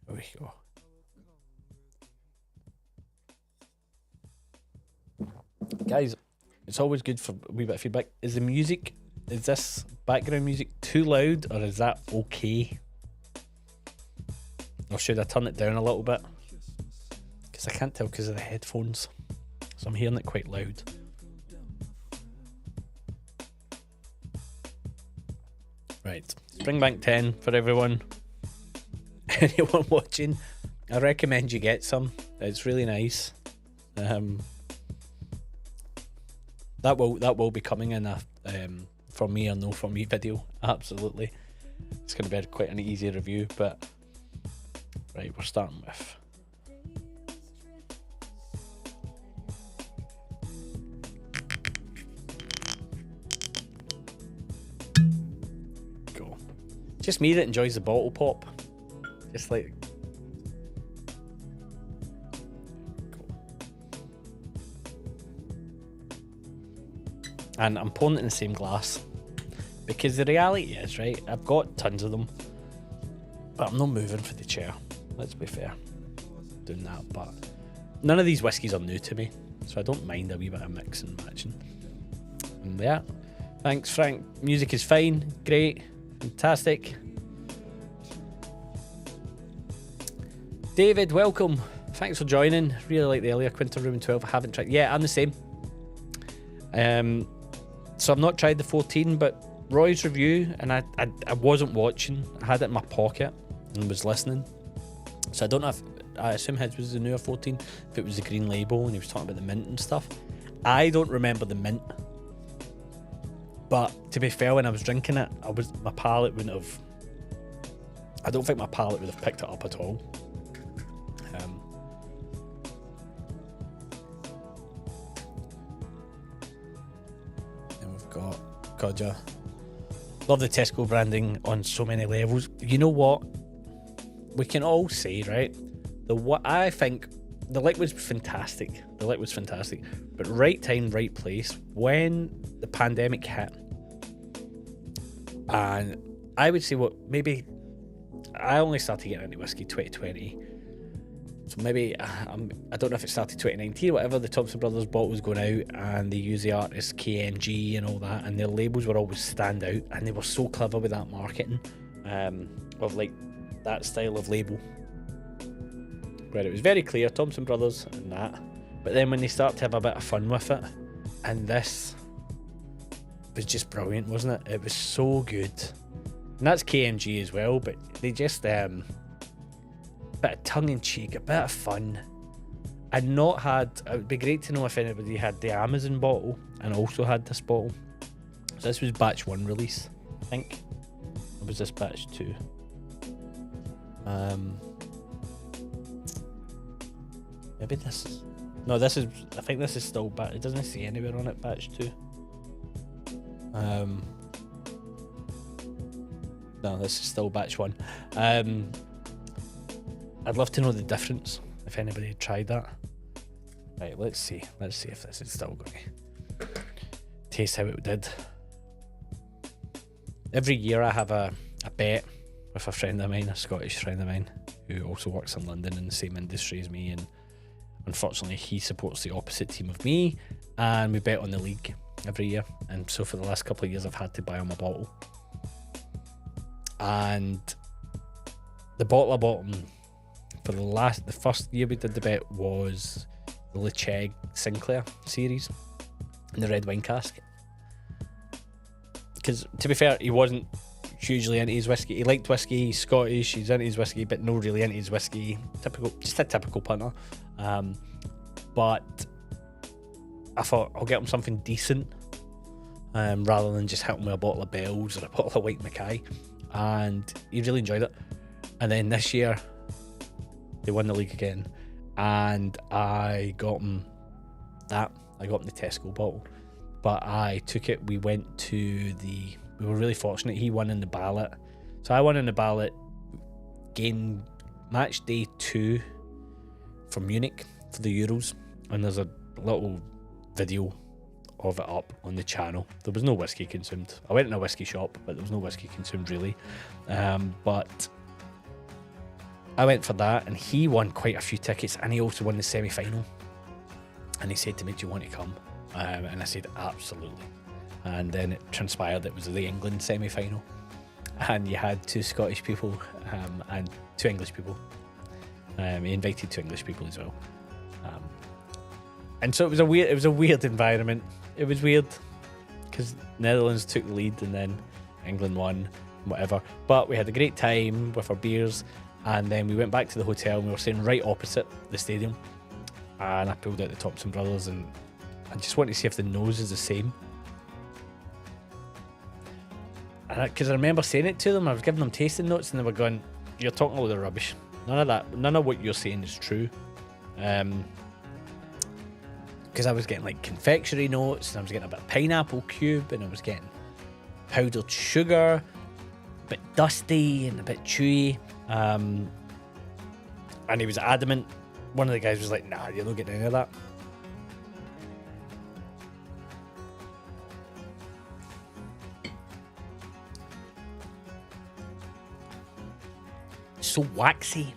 There we go. Guys, it's always good for a wee bit of feedback. Is this background music too loud, or is that okay? Or should I turn it down a little bit? Because I can't tell because of the headphones. So I'm hearing it quite loud. Right. Springbank 10 for everyone. Anyone watching, I recommend you get some. It's really nice. That will be coming in a for me or no for me video. Absolutely. It's going to be quite an easy review, but right, we're starting with go. Just me that enjoys the bottle pop. Just like go. And I'm pouring it in the same glass because the reality is, right, I've got tons of them, but I'm not moving for the chair. Let's be fair, doing that. But none of these whiskies are new to me, so I don't mind a wee bit of mix and matching. And yeah, thanks, Frank. Music is fine, great, fantastic. David, welcome. Thanks for joining. Really like the earlier Quinta Ruban 12. I haven't tried. Yeah, I'm the same. So I've not tried the 14, but Roy's review, and I wasn't watching. I had it in my pocket and was listening. So I don't know if, I assume his was the newer 14, if it was the green label and he was talking about the mint and stuff. I don't remember the mint. But to be fair, when I was drinking it, my palate wouldn't have, I don't think my palate would have picked it up at all. And we've got Codger. Love the Tesco branding on so many levels. You know what? We can all say, right? I think the liquid's fantastic. The liquid's fantastic. But right time, right place. When the pandemic hit, and I would say maybe I only started getting into whiskey 2020. So maybe, I don't know if it started 2019, whatever, the Thompson Brothers bottle was going out and they use the artist KNG and all that, and their labels would always stand out, and they were so clever with that marketing of like that style of label, where it was very clear, Thompson Brothers and that, but then when they start to have a bit of fun with it, and this was just brilliant, wasn't it? It was so good. And that's KMG as well, but they just a bit of tongue-in-cheek, a bit of fun. I'd not had, it would be great to know if anybody had the Amazon bottle and also had this bottle. So this was batch 1 release, I think. Or was this batch 2? Maybe this is, no, this is, I think this is still batch, it doesn't say anywhere on it, batch 2. No, this is still batch 1. I'd love to know the difference, if anybody had tried that. Right, let's see if this is still going to taste how it did. Every year I have a bet with a friend of mine, a Scottish friend of mine, who also works in London in the same industry as me, and unfortunately he supports the opposite team of me, and we bet on the league every year. And so for the last couple of years I've had to buy him a bottle, and the bottle I bought him for the first year we did the bet was the Lecheg Sinclair series in the red wine cask. Because to be fair, he wasn't hugely into his whiskey. He liked whiskey, he's Scottish, he's into his whiskey, but no really into his whiskey. Just a typical punter. But I thought I'll get him something decent, rather than just hit him with a bottle of Bell's or a bottle of White Mackay. And he really enjoyed it. And then this year they won the league again, and I got him that. I got him the Tesco bottle, but I took it. We went to we were really fortunate. He won in the ballot, so I won in the ballot. Gained match day 2 from Munich for the Euros, and there's a little video of it up on the channel. There was no whiskey consumed. I went in a whiskey shop, but there was no whiskey consumed really. But I went for that, and he won quite a few tickets, and he also won the semi-final. And he said to me, "Do you want to come?" And I said, "Absolutely." And then it transpired it was the England semi-final, and you had 2 Scottish people and 2 English people. He invited 2 English people as well, and so it was a weird environment. It was weird because Netherlands took the lead and then England won, whatever. But we had a great time with our beers. And then we went back to the hotel, and we were staying right opposite the stadium. And I pulled out the Thompson Brothers, and I just wanted to see if the nose is the same. Because I remember saying it to them, I was giving them tasting notes, and they were going, "You're talking a load of rubbish. None of that, none of what you're saying is true." Because I was getting like confectionery notes, and I was getting a bit of pineapple cube, and I was getting powdered sugar, a bit dusty and a bit chewy. And he was adamant. One of the guys was like, "Nah, you're not getting any of that." It's so waxy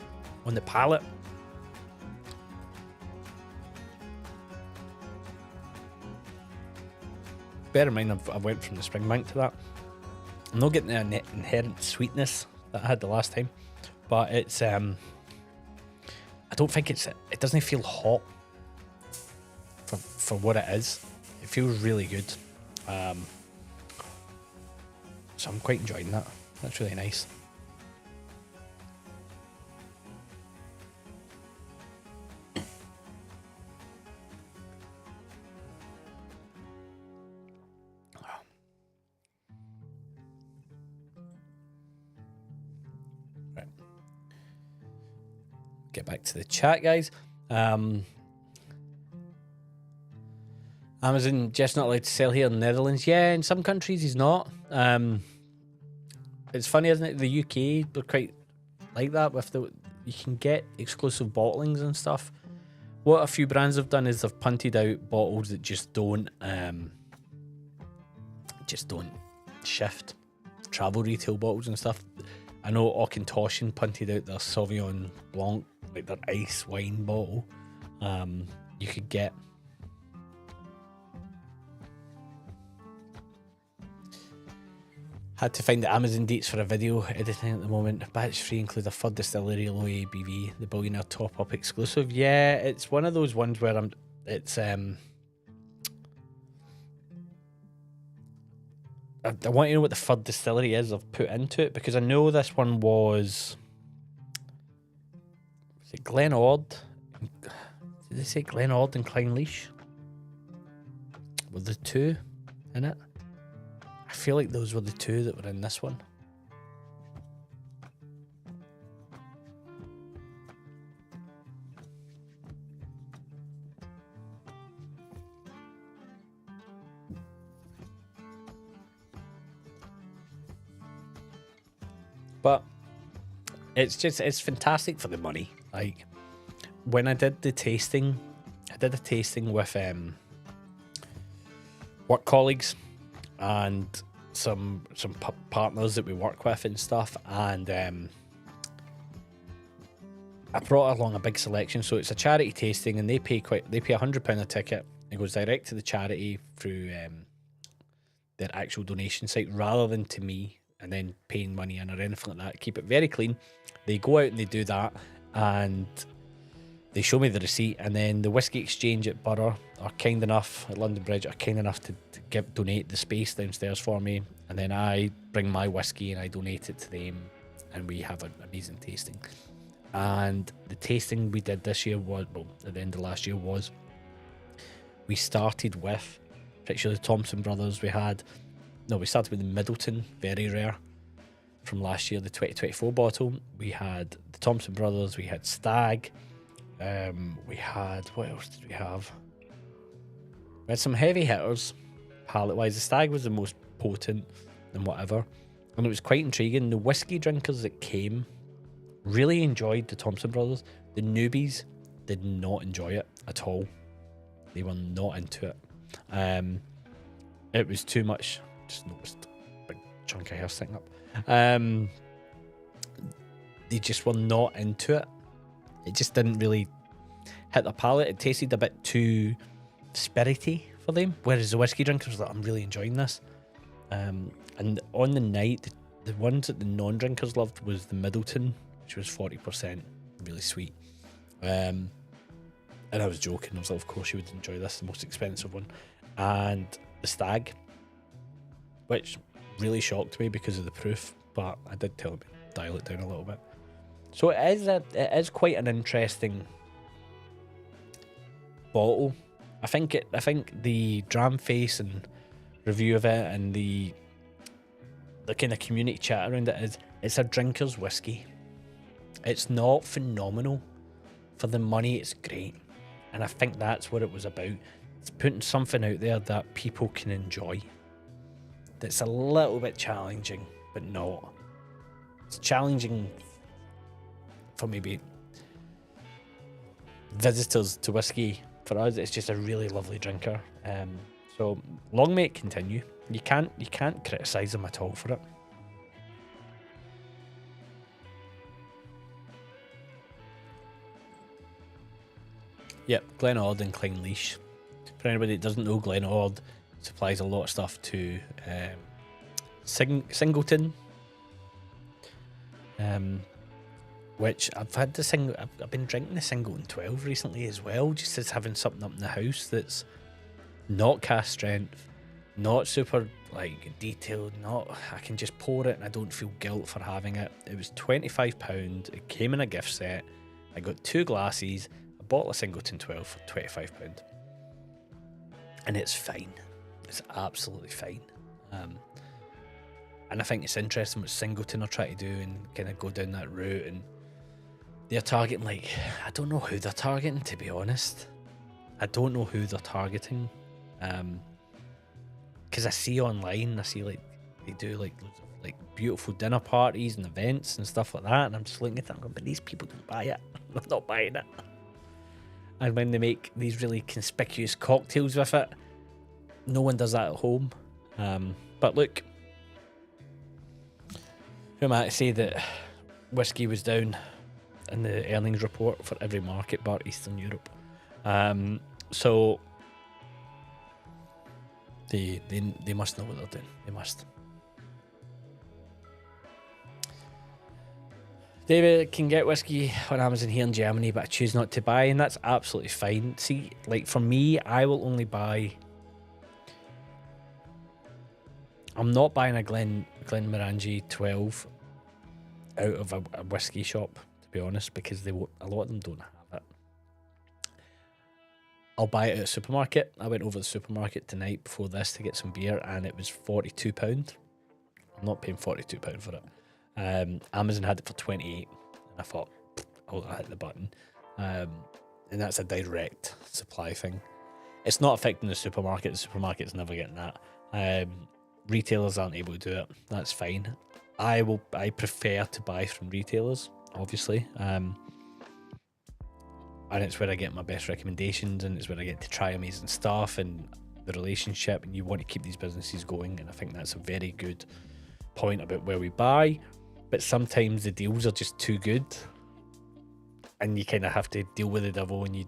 on the palate. Bear in mind, I went from the Springbank to that. I'm not getting the inherent sweetness that I had the last time. But it's, I don't think it doesn't feel hot for what it is. It feels really good. So I'm quite enjoying that. That's really nice. Right. Get back to the chat, guys. Amazon just not allowed to sell here in the Netherlands. Yeah, in some countries he's not. It's funny, isn't it? The UK, they're quite like that with you can get exclusive bottlings and stuff. What a few brands have done is they've punted out bottles that just don't shift. Travel retail bottles and stuff. I know Auchentoshan punted out their Sauvignon Blanc, like their ice wine bottle. You could get. Had to find the Amazon dates for a video editing at the moment. Batch 3 include a third distillery, low ABV, the Billionaire top-up exclusive. Yeah, it's one of those ones where I want to know what the third distillery is I've put into it, because I know this one was it Glen Ord? Did they say Glen Ord and Clynelish? Were the two in it? I feel like those were the two that were in this one. But it's fantastic for the money. Like when I did the tasting, I did a tasting with work colleagues and some partners that we work with and stuff, and I brought along a big selection. So it's a charity tasting, and they pay £100 a ticket. It goes direct to the charity through their actual donation site, rather than to me and then paying money in or anything like that. Keep it very clean. They go out and they do that, and they show me the receipt, and then the Whisky Exchange at Borough are kind enough, at London Bridge, are kind enough to donate the space downstairs for me, and then I bring my whiskey and I donate it to them, and we have an amazing tasting. And the tasting we did this year was, well, at the end of last year was, we started with, pretty sure the Thompson Brothers, we started with the Middleton, very rare, from last year, the 2024 bottle. We had the Thompson Brothers, we had Stag, we had, what else did we have? We had some heavy hitters, palate-wise. The Stag was the most potent and whatever, and it was quite intriguing. The whiskey drinkers that came really enjoyed the Thompson Brothers. The newbies did not enjoy it at all. They were not into it. It was too much. Just noticed a big chunk of hair sticking up. They just were not into it. It just didn't really hit the palate. It tasted a bit too spirity for them, whereas the whiskey drinkers were like, I'm really enjoying this. And on the night, the ones that the non-drinkers loved was the Middleton, which was 40%, really sweet. And I was joking. I was like, of course you would enjoy this, the most expensive one. And the Stag, which really shocked me because of the proof, but I did tell him to dial it down a little bit. So it is quite an interesting bottle. I think the dram face and review of it and the kind of community chat around it is, it's a drinker's whiskey. It's not phenomenal. For the money, it's great. And I think that's what it was about. It's putting something out there that people can enjoy. That's a little bit challenging, but not. It's challenging for maybe visitors to whiskey. For us, it's just a really lovely drinker. So long may it continue. You can't criticise them at all for it. Yep, Glen Ord and Clynelish. For anybody that doesn't know, Glen Ord supplies a lot of stuff to Singleton, which I've been drinking the Singleton 12 recently as well, just as having something up in the house that's not cast strength, Not super like detailed, I can just pour it and I don't feel guilt for having it. It was £25. It came in a gift set. I got 2 glasses, a bottle of Singleton 12 for £25. And it's fine. It's absolutely fine. And I think it's interesting what Singleton are trying to do and kind of go down that route. And they're targeting, like, I don't know who they're targeting, to be honest. I don't know who they're targeting. Because I see online, like they do like beautiful dinner parties and events and stuff like that. And I'm just looking at that, but these people don't buy it. I'm not buying it. And when they make these really conspicuous cocktails with it, no one does that at home. But look, who am I to say that whiskey was down in the earnings report for every market bar Eastern Europe? So they must know what they're doing. They must. David can get whiskey on Amazon here in Germany, but I choose not to buy, and that's absolutely fine. See, like for me, I will only buy. I'm not buying a Glenmorangie 12 out of a whiskey shop, to be honest, because a lot of them don't have it. I'll buy it at a supermarket. I went over to the supermarket tonight before this to get some beer, and it was £42. I'm not paying £42 for it. Amazon had it for 28, and I thought, I'll hit the button. And that's a direct supply thing. It's not affecting the supermarket. The supermarket's never getting that. Retailers aren't able to do it. That's fine. I prefer to buy from retailers, obviously. And it's where I get my best recommendations, and it's where I get to try amazing stuff and the relationship, and you want to keep these businesses going. And I think that's a very good point about where we buy. But sometimes the deals are just too good, and you kind of have to deal with the devil, and you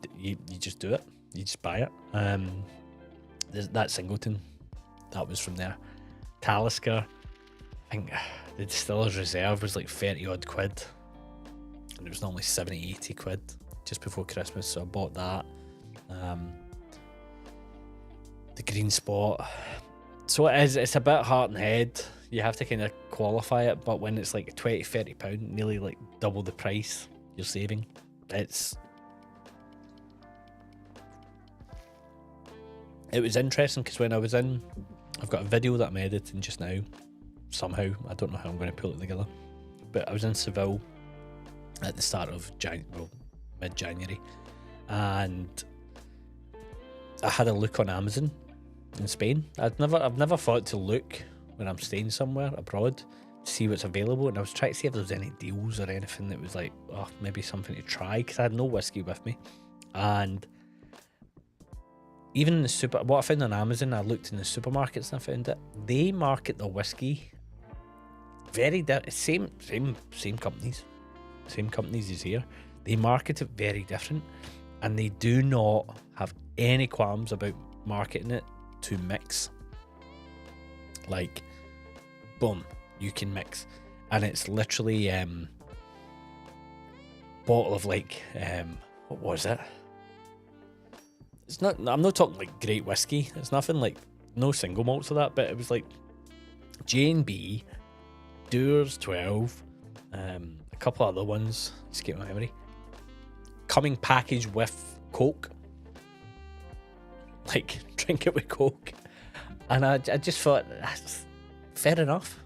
just do it. You just buy it. That Singleton, that was from there. Talisker, I think the Distiller's Reserve was like 30 odd quid, and it was normally 70, 80 quid just before Christmas, so I bought that. The Green Spot, so it's a bit heart and head. You have to kind of qualify it, but when it's like £20-30, nearly like double the price you're saving, it was interesting because when I was in, I've got a video that I'm editing just now, somehow, I don't know how I'm going to pull it together, but I was in Seville at the start of mid-January, and I had a look on Amazon in Spain. I've never thought to look when I'm staying somewhere abroad to see what's available, and I was trying to see if there was any deals or anything that was like, oh, maybe something to try, because I had no whiskey with me. And even in the what I found on Amazon, I looked in the supermarkets and I found it. They market their whiskey very same companies as here. They market it very different, and they do not have any qualms about marketing it to mix. Like, boom, you can mix, and it's literally bottle of like what was it? It's not. I'm not talking like great whiskey. It's nothing like, no single malts of that, but it was like J&B, Dewar's 12, a couple other ones. Escape my memory. Coming packaged with Coke. Like, drink it with Coke. And I just thought, that's fair enough.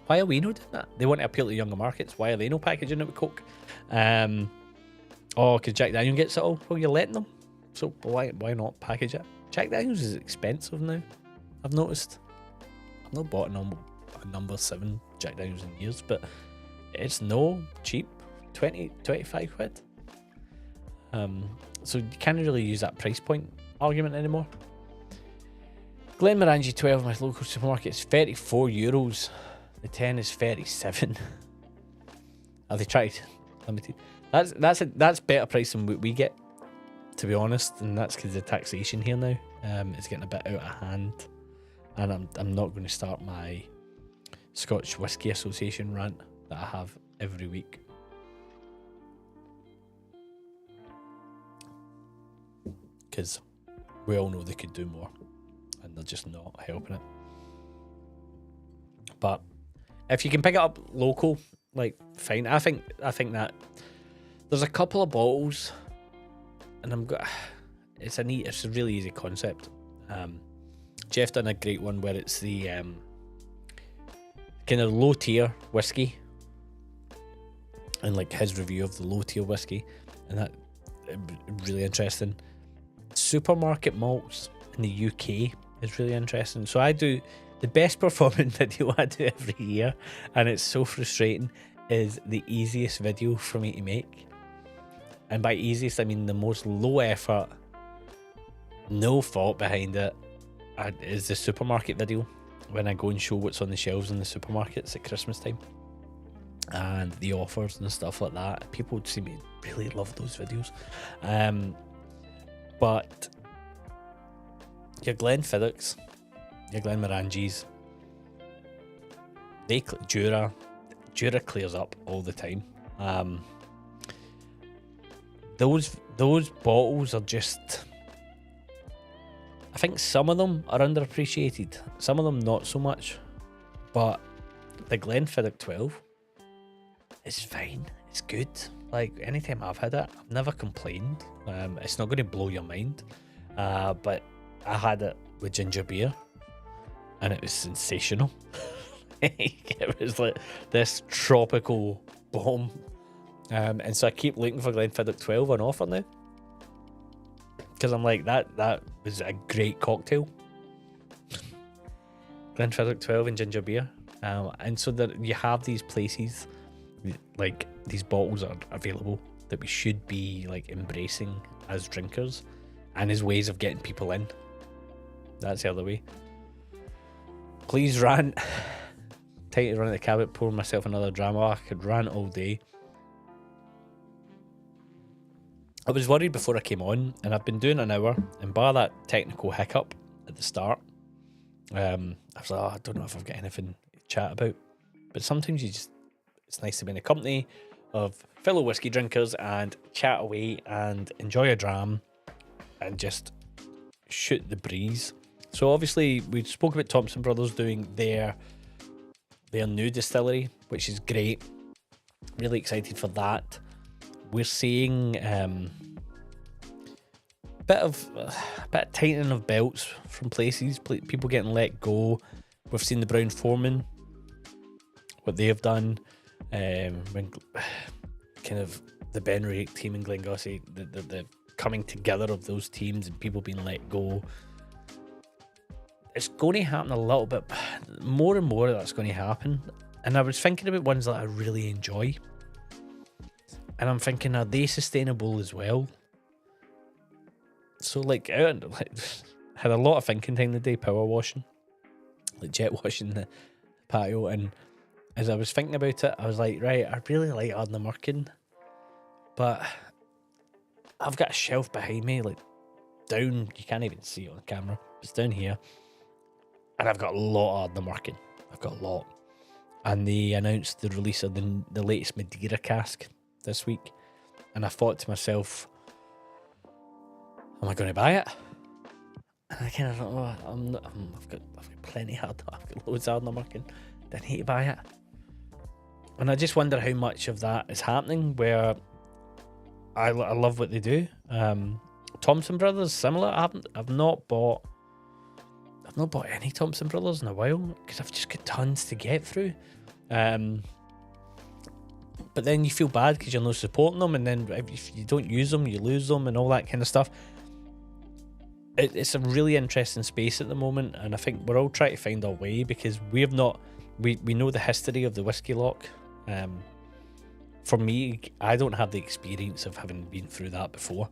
Why are we not doing that? They want to appeal to younger markets. Why are they not packaging it with Coke? Because Jack Daniel gets it all. Well, you're letting them. So why not package it? Jack Daniels is expensive now, I've noticed. I've not bought a number 7 Jack Daniels in years, but it's no cheap. 20-25 quid. So you can't really use that price point argument anymore. Glenmorangie 12 in my local supermarket is €34. The 10 is 37. Have they tried limited? That's better price than what we get, to be honest, and that's because the taxation here now is getting a bit out of hand, and I'm not going to start my Scotch Whisky Association rant that I have every week. Because we all know they could do more, and they're just not helping it. But if you can pick it up local, like, fine. I think that there's a couple of bottles, and it's a really easy concept. Jeff done a great one where it's the kind of low tier whiskey, and like his review of the low tier whiskey, and that really interesting. Supermarket malts in the UK is really interesting. So I do the best performing video I do every year, and it's so frustrating, is the easiest video for me to make. And by easiest, I mean the most low effort, no thought behind it, is the supermarket video, when I go and show what's on the shelves in the supermarkets at Christmas time and the offers and stuff like that. People seem to really love those videos. But your Glenfiddich, your Glenmorangies, Jura clears up all the time. Those bottles are just, I think some of them are underappreciated, some of them not so much, but the Glenfiddich 12 is fine, it's good. Like, anytime I've had it, I've never complained. It's not going to blow your mind, but I had it with ginger beer, and it was sensational. It was like this tropical bomb. And so I keep looking for Glenfiddich 12 on offer now, because I'm like, that was a great cocktail. Glenfiddich 12 and ginger beer. And so that you have these places, like, these bottles are available that we should be like embracing as drinkers and as ways of getting people in. That's the other way. Please rant. Time to run at the cabinet, pour myself another drama. I could rant all day. I was worried before I came on, and I've been doing an hour, and bar that technical hiccup at the start, I was like, I don't know if I've got anything to chat about. But sometimes it's nice to be in a company of fellow whiskey drinkers and chat away and enjoy a dram and just shoot the breeze. So obviously we spoke about Thompson Bros doing their new distillery, which is great. Really excited for that. We're seeing a bit of tightening of belts from places, people getting let go. We've seen the Brown Foreman, what they have done, when kind of the Ben Rake team in Glengossie, the coming together of those teams and people being let go. It's going to happen a little bit more and more. That's going to happen, and I was thinking about ones that I really enjoy. And I'm thinking, are they sustainable as well? So, like, I had a lot of thinking time today, power washing, like jet washing the patio. And as I was thinking about it, I was like, right, I really like Ardnamurchan, but I've got a shelf behind me, like down, you can't even see it on camera, it's down here. And I've got a lot of Ardnamurchan. I've got a lot. And they announced the release of the latest Madeira cask this week, and I thought to myself, am I going to buy it? And I kind of thought, I've got plenty of I've got loads of Ardnamurchan, I need to buy it. And I just wonder how much of that is happening, where I love what they do. Thompson Brothers, similar. I've not bought any Thompson Brothers in a while, because I've just got tons to get through. But then you feel bad because you're not supporting them, and then if you don't use them, you lose them, and all that kind of stuff. It's a really interesting space at the moment, and I think we're all trying to find our way, because we know the history of the whiskey lock. For me, I don't have the experience of having been through that before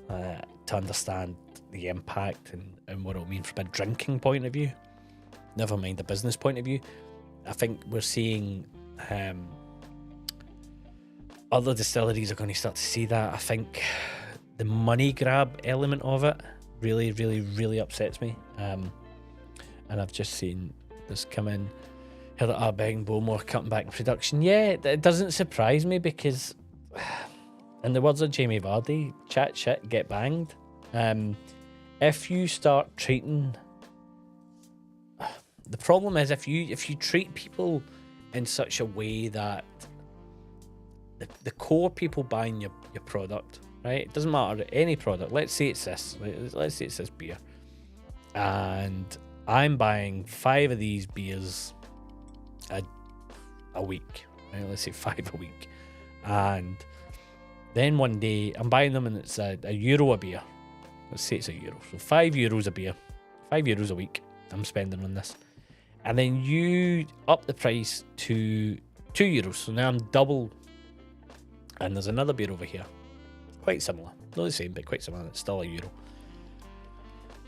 to understand the impact and what it'll mean from a drinking point of view, never mind a business point of view. I think we're seeing other distilleries are going to start to see that. I think the money grab element of it really, really, really upsets me. And I've just seen this come in, here that Ardbeg Bowmore cutting back in production. Yeah, it doesn't surprise me, because in the words of Jamie Vardy, chat shit, get banged. If you start treating The problem is if you treat people in such a way that the core people buying your product, right? It doesn't matter any product. Let's say it's this. Let's say it's this beer, and I'm buying 5 of these beers a week. Right? Let's say 5 a week, and then one day I'm buying them and it's a euro a beer. Let's say it's a euro. So €5 a beer, €5 a week I'm spending on this. And then you up the price to €2. So now I'm double. And there's another beer over here. Quite similar. Not the same, but quite similar. It's still €1.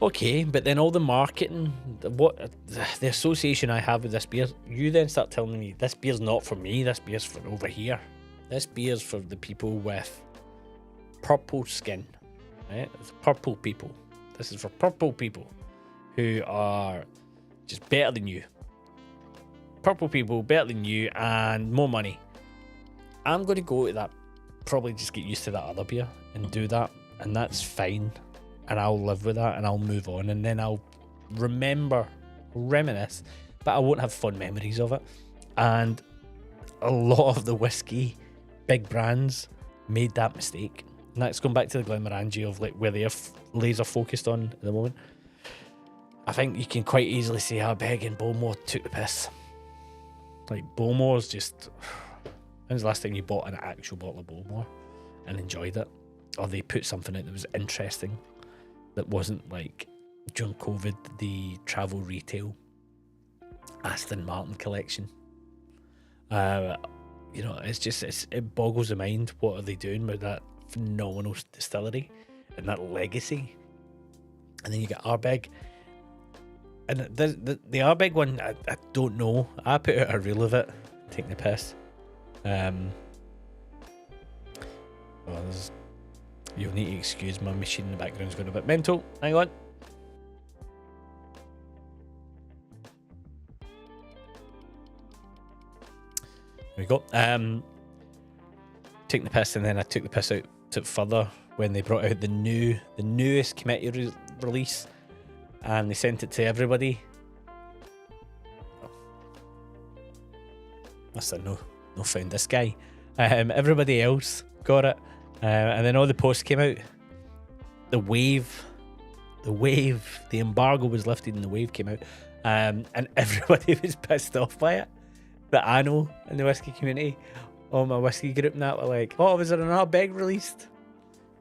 Okay, but then all the marketing, the association I have with this beer, you then start telling me this beer's not for me, this beer's for over here. This beer's for the people with purple skin. Right? It's purple people. This is for purple people who are just better than you. Purple people, better than you, and more money. I'm going to go to that, probably just get used to that other beer and do that, and that's fine. And I'll live with that, and I'll move on, and then I'll reminisce, but I won't have fond memories of it. And a lot of the whiskey big brands made that mistake. And that's going back to the Glenmorangie of like where they're laser focused on at the moment. I think you can quite easily say Ardbeg and Bowmore took the piss. Like Bowmore's just... When's the last time you bought an actual bottle of Bowmore and enjoyed it? Or they put something out that was interesting, that wasn't like during COVID, the travel retail Aston Martin collection. You know, it's just, it boggles the mind. What are they doing with that phenomenal distillery and that legacy? And then you get Ardbeg. And the Ardbeg one, I don't know. I put out a reel of it, taking the piss. You'll need to excuse my machine in the background's going a bit mental. Hang on. There we go. Taking the piss, and then I took the piss out further when they brought out the newest committee release, and they sent it to everybody. Must have no found this guy. Everybody else got it, and then all the posts came out. The wave, the embargo was lifted, and the wave came out, and everybody was pissed off by it. That I know in the whiskey community, all my whiskey group and that were like, "Oh, was there an Ardbeg released?"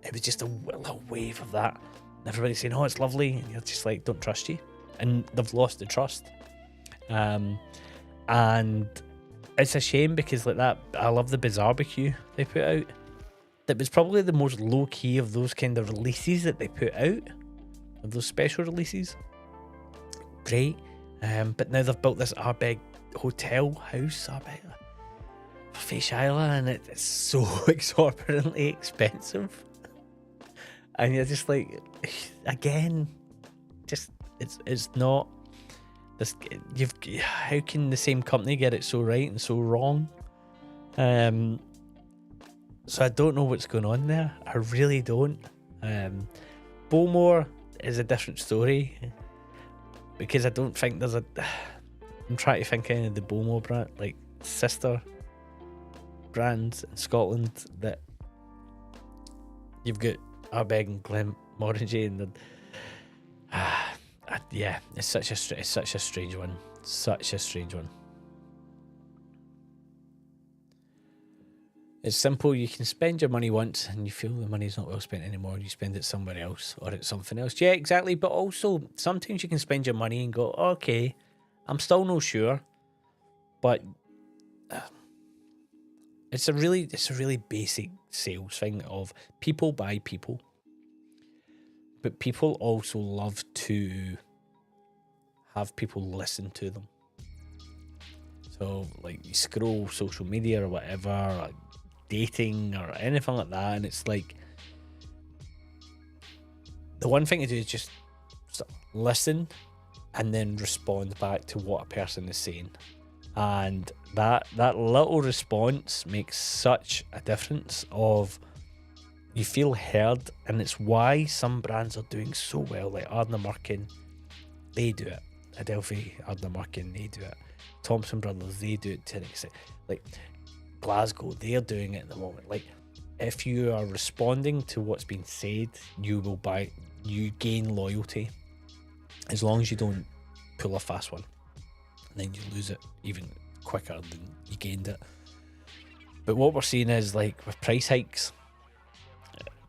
It was just a little wave of that. And everybody's saying, "Oh, it's lovely," and you're just like, "Don't trust you," and they've lost the trust. And it's a shame because like that, I love the Bizarre-BQ they put out. That was probably the most low key of those kind of releases that they put out, of those special releases. Great, but now they've built this Ardbeg hotel house for Fish Island, and it's so exorbitantly expensive. And you're just like, again, just it's not this. How can the same company get it so right and so wrong? So I don't know what's going on there. I really don't. Bowmore is a different story because I don't think there's a. I'm trying to think of the Bowmore brand, like sister brands in Scotland, that you've got Ardbeg and Glenmorangie, and yeah, it's such a strange one. Such a strange one. It's simple. You can spend your money once and you feel the money's not well spent anymore. You spend it somewhere else or it's something else. Yeah, exactly. But also sometimes you can spend your money and go, okay, I'm still not sure, but it's a really basic sales thing of people buy people, but people also love to have people listen to them. So like you scroll social media or whatever, or dating or anything like that, and it's like the one thing to do is just listen and then respond back to what a person is saying. And that little response makes such a difference of you feel heard, and it's why some brands are doing so well, like Ardnamurchan. They do it. Adelphi, Ardnamurchan, they do it. Thompson Brothers, they do it to an extent. Like Glasgow, they're doing it at the moment. Like, if you are responding to what's being said, you gain loyalty. As long as you don't pull a fast one, and then you lose it even quicker than you gained it. But what we're seeing is, like, with price hikes,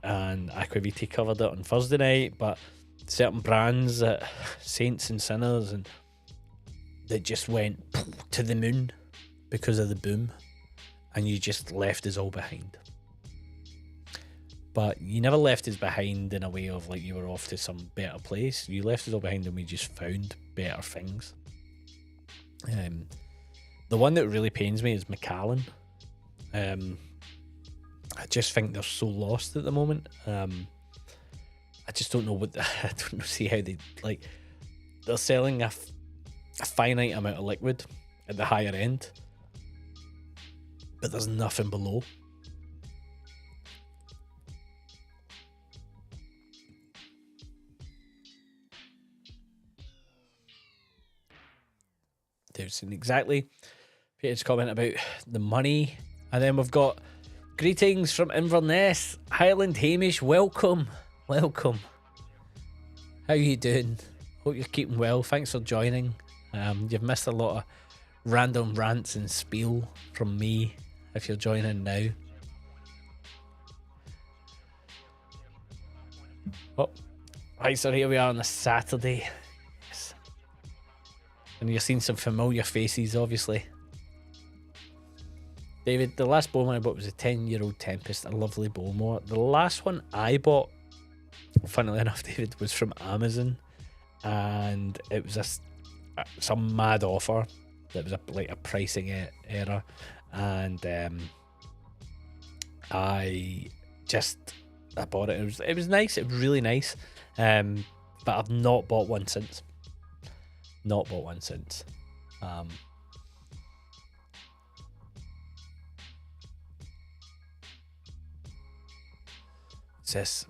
and Aquaviti covered it on Thursday night, but certain brands, Saints and Sinners, and that just went to the moon because of the boom, and you just left us all behind. But you never left us behind in a way of like you were off to some better place. You left us all behind and we just found better things. The one that really pains me is Macallan. I just think they're so lost at the moment. I just don't know I don't see how they, like, they're selling a finite amount of liquid at the higher end, but there's nothing below. Davidson, exactly. Peter's comment about the money. And then we've got greetings from Inverness. Highland Hamish, welcome. Welcome. How you doing? Hope you're keeping well. Thanks for joining. You've missed a lot of random rants and spiel from me if you're joining now. Oh, right, so here we are on a Saturday. And you're seeing some familiar faces, obviously. David, the last Bowmore I bought was a 10-year-old Tempest, a lovely Bowmore. The last one I bought, funnily enough, David, was from Amazon. And it was some mad offer. That was like a pricing error. And I bought it. It was nice. It was really nice. But I've not bought one since. Not bought one since. Says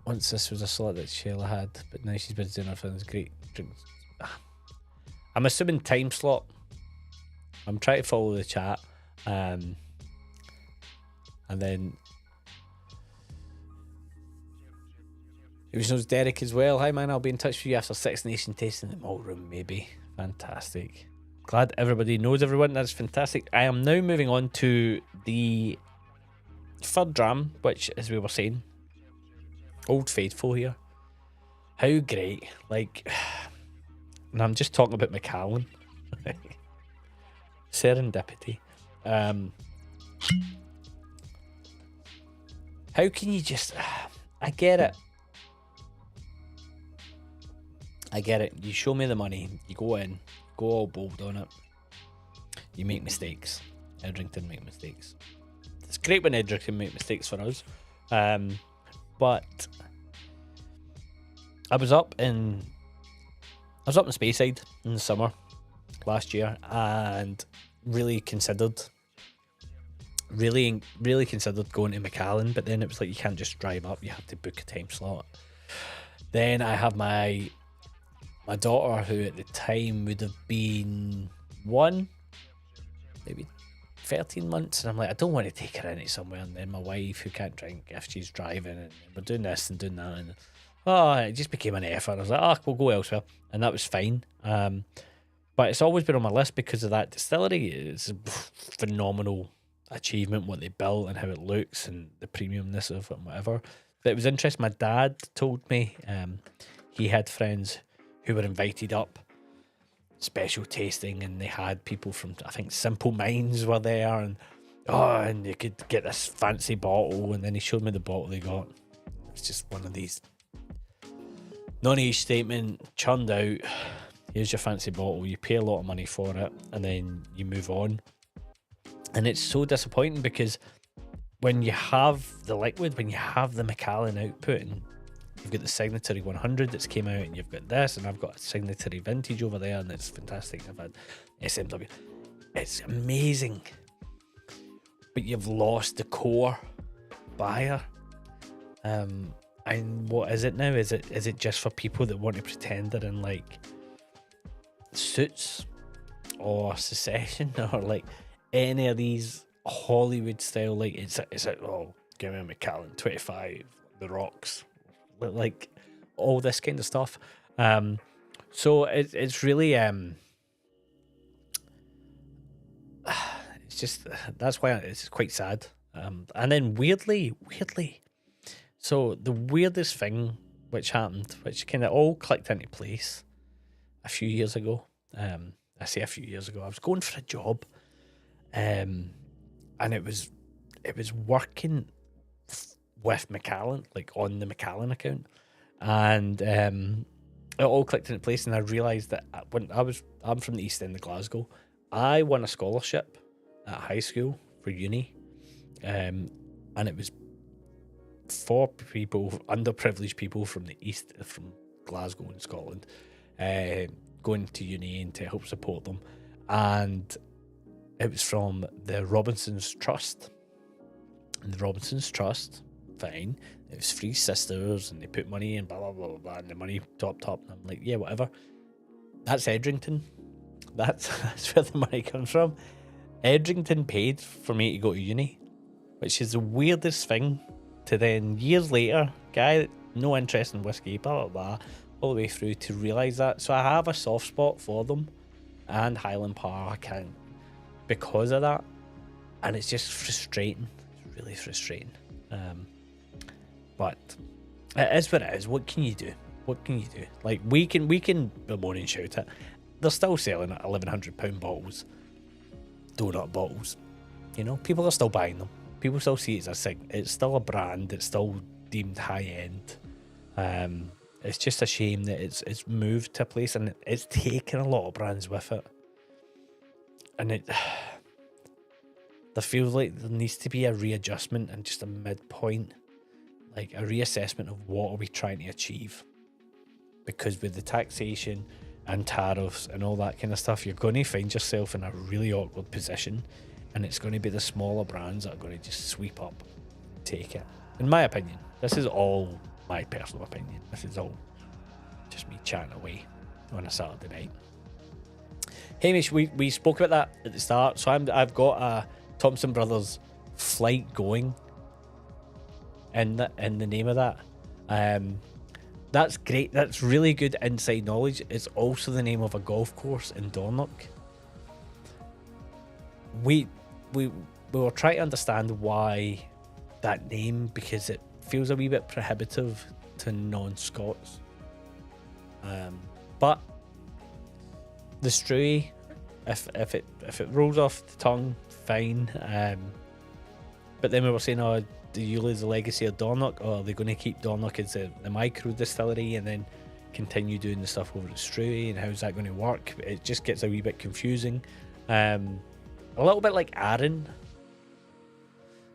once this was a slot that Sheila had, but now she's been doing her things. Great drinks. I'm assuming time slot. I'm trying to follow the chat, and then it knows Derek as well. Hi man, I'll be in touch with you after Six Nation tasting in the malt room, maybe. Fantastic. Glad everybody knows everyone. That's fantastic. I am now moving on to the third dram, which, as we were saying, Old Faithful here. How great. Like, and I'm just talking about Macallan. Serendipity. How can you just... I get it. I get it. You show me the money. You go in. Go all bold on it. You make mistakes. Edrington make mistakes. It's great when Edrington make mistakes for us. But I was up in Speyside in the summer last year and really considered going to Macallan, but then it was like you can't just drive up, you have to book a time slot. Then I have my daughter, who at the time would have been maybe 13 months, and I'm like, I don't want to take her into somewhere, and then my wife, who can't drink if she's driving, and we're doing this and doing that, and it just became an effort. I was like, we'll go elsewhere, and that was fine. But it's always been on my list because of that distillery. It's a phenomenal achievement, what they built and how it looks and the premiumness of it and whatever. But it was interesting. My dad told me he had friends who were invited up, special tasting, and they had people from, I think, Simple Minds were there, and you could get this fancy bottle, and then he showed me the bottle they got. It's just one of these non-age statement, churned out, here's your fancy bottle, you pay a lot of money for it, and then you move on. And it's so disappointing because when you have the liquid, when you have the Macallan output, and you've got the Signatory 100 that's came out, and you've got this, and I've got a Signatory Vintage over there, and it's fantastic. I've had SMW. It's amazing. But you've lost the core buyer. And what is it now? Is it just for people that want to pretend they're in like Suits or Succession or like any of these Hollywood style, like it's like, oh, give me a Macallan 25, The Rocks, like all this kind of stuff. So it's really it's just, that's why it's quite sad. And then weirdly, so the weirdest thing which happened, which kind of all clicked into place a few years ago. I say a few years ago, I was going for a job, and it was working with Macallan, like on the Macallan account, and it all clicked into place. And I realised that when I'm from the East End of Glasgow, I won a scholarship at high school for uni, and it was for people, underprivileged people from the East, from Glasgow in Scotland, going to uni and to help support them. And it was from the Robinson's Trust. And the Robinson's Trust, fine, it was 3 sisters and they put money in, blah, blah, blah, blah, blah, and the money topped up. And I'm like, yeah, whatever. That's Edrington. That's where the money comes from. Edrington paid for me to go to uni, which is the weirdest thing to then, years later, guy, no interest in whiskey, blah, blah, blah, all the way through to realise that. So I have a soft spot for them and Highland Park and because of that. And it's just frustrating. It's really frustrating. But it is what it is. What can you do? What can you do? Like, we can bemoan and shout it. They're still selling at £1,100 bottles, donut bottles. You know, people are still buying them. People still see it as it's still a brand. It's still deemed high end. It's just a shame that it's moved to a place and it's taken a lot of brands with it. And there feels like there needs to be a readjustment and just a midpoint, like a reassessment of what are we trying to achieve. Because with the taxation and tariffs and all that kind of stuff, you're going to find yourself in a really awkward position, and it's going to be the smaller brands that are going to just sweep up, take it. In my opinion, this is all my personal opinion. This is all just me chatting away on a Saturday night. Hamish, we spoke about that at the start. So I've got a Thompson Brothers flight going in the name of that. That's great. That's really good inside knowledge. It's also the name of a golf course in Dornoch. We were trying to understand why that name, because it feels a wee bit prohibitive to non-Scots. But the Struy, if it rolls off the tongue, fine. But then we were saying, oh, do you lose the legacy of Dornoch, or are they going to keep Dornoch as the micro distillery and then continue doing the stuff over at Struy, and how's that going to work? It just gets a wee bit confusing. A little bit like Arran.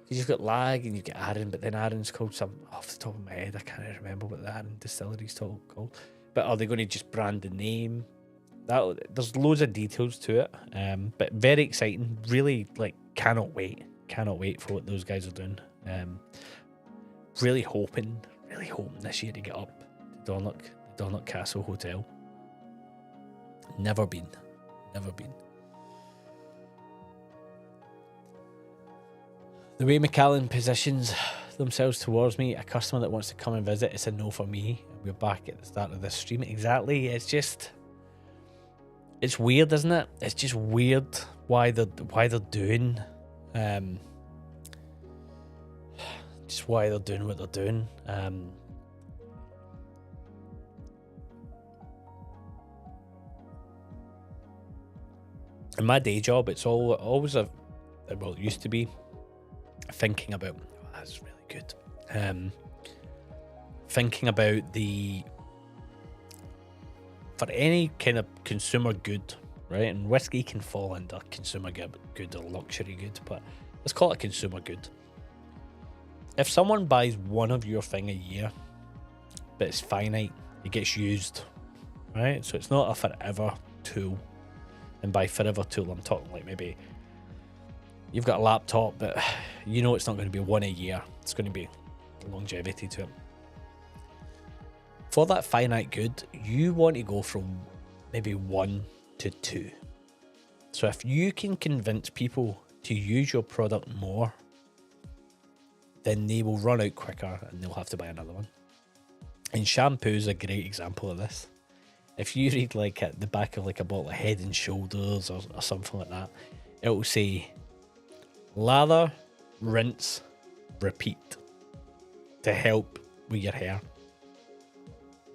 You've got Lag and you've got Arran, but then Arran's called some, off the top of my head, I can't remember what the Arran distillery's called. But are they going to just brand the name? There's loads of details to it, but very exciting. Really, like, cannot wait for what those guys are doing. Really hoping this year to get up to Dornoch Castle Hotel. Never been. The way Macallan positions themselves towards me, a customer that wants to come and visit, it's a no for me. We're back at the start of this stream. Exactly. It's weird, isn't it? It's just weird why they're doing just why they're doing what they're doing. In my day job, it's always it used to be thinking about, oh, that's really good. Thinking about for any kind of consumer good, right? And whiskey can fall under consumer good or luxury good, but let's call it consumer good. If someone buys one of your thing a year, but it's finite, it gets used, right? So it's not a forever tool. And by forever tool, I'm talking like maybe you've got a laptop, but you know it's not going to be one a year. It's going to be longevity to it. For that finite good, you want to go from maybe 1 to 2. So if you can convince people to use your product more, then they will run out quicker and they'll have to buy another one. And shampoo is a great example of this. If you read like at the back of like a bottle of Head and Shoulders or something like that, it will say lather, rinse, repeat to help with your hair.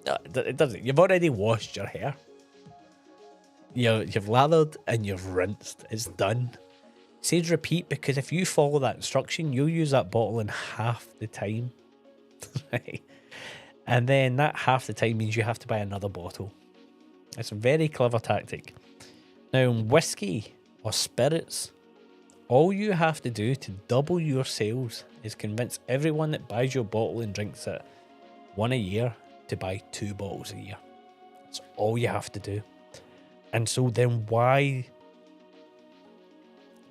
No, it doesn't. You've already washed your hair. You've lathered and you've rinsed. It's done. It says repeat because if you follow that instruction, you'll use that bottle in half the time. Right? And then that half the time means you have to buy another bottle. It's a very clever tactic. Now, in whiskey or spirits, all you have to do to double your sales is convince everyone that buys your bottle and drinks it one a year to buy 2 bottles a year. That's all you have to do. And so then why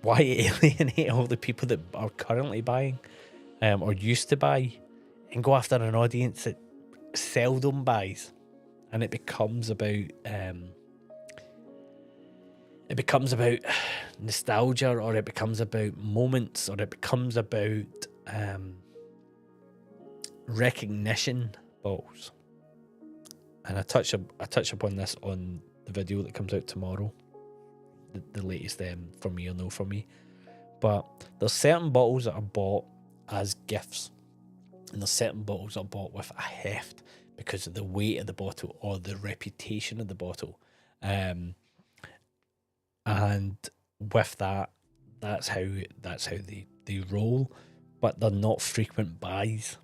alienate all the people that are currently buying or used to buy and go after an audience that seldom buys? And it becomes about nostalgia, or it becomes about moments, or it becomes about recognition balls. And I touch upon this on the video that comes out tomorrow, the latest from me or no from me. But there's certain bottles that are bought as gifts, and there's certain bottles that are bought with a heft because of the weight of the bottle or the reputation of the bottle. And with that, that's how they roll, but they're not frequent buys.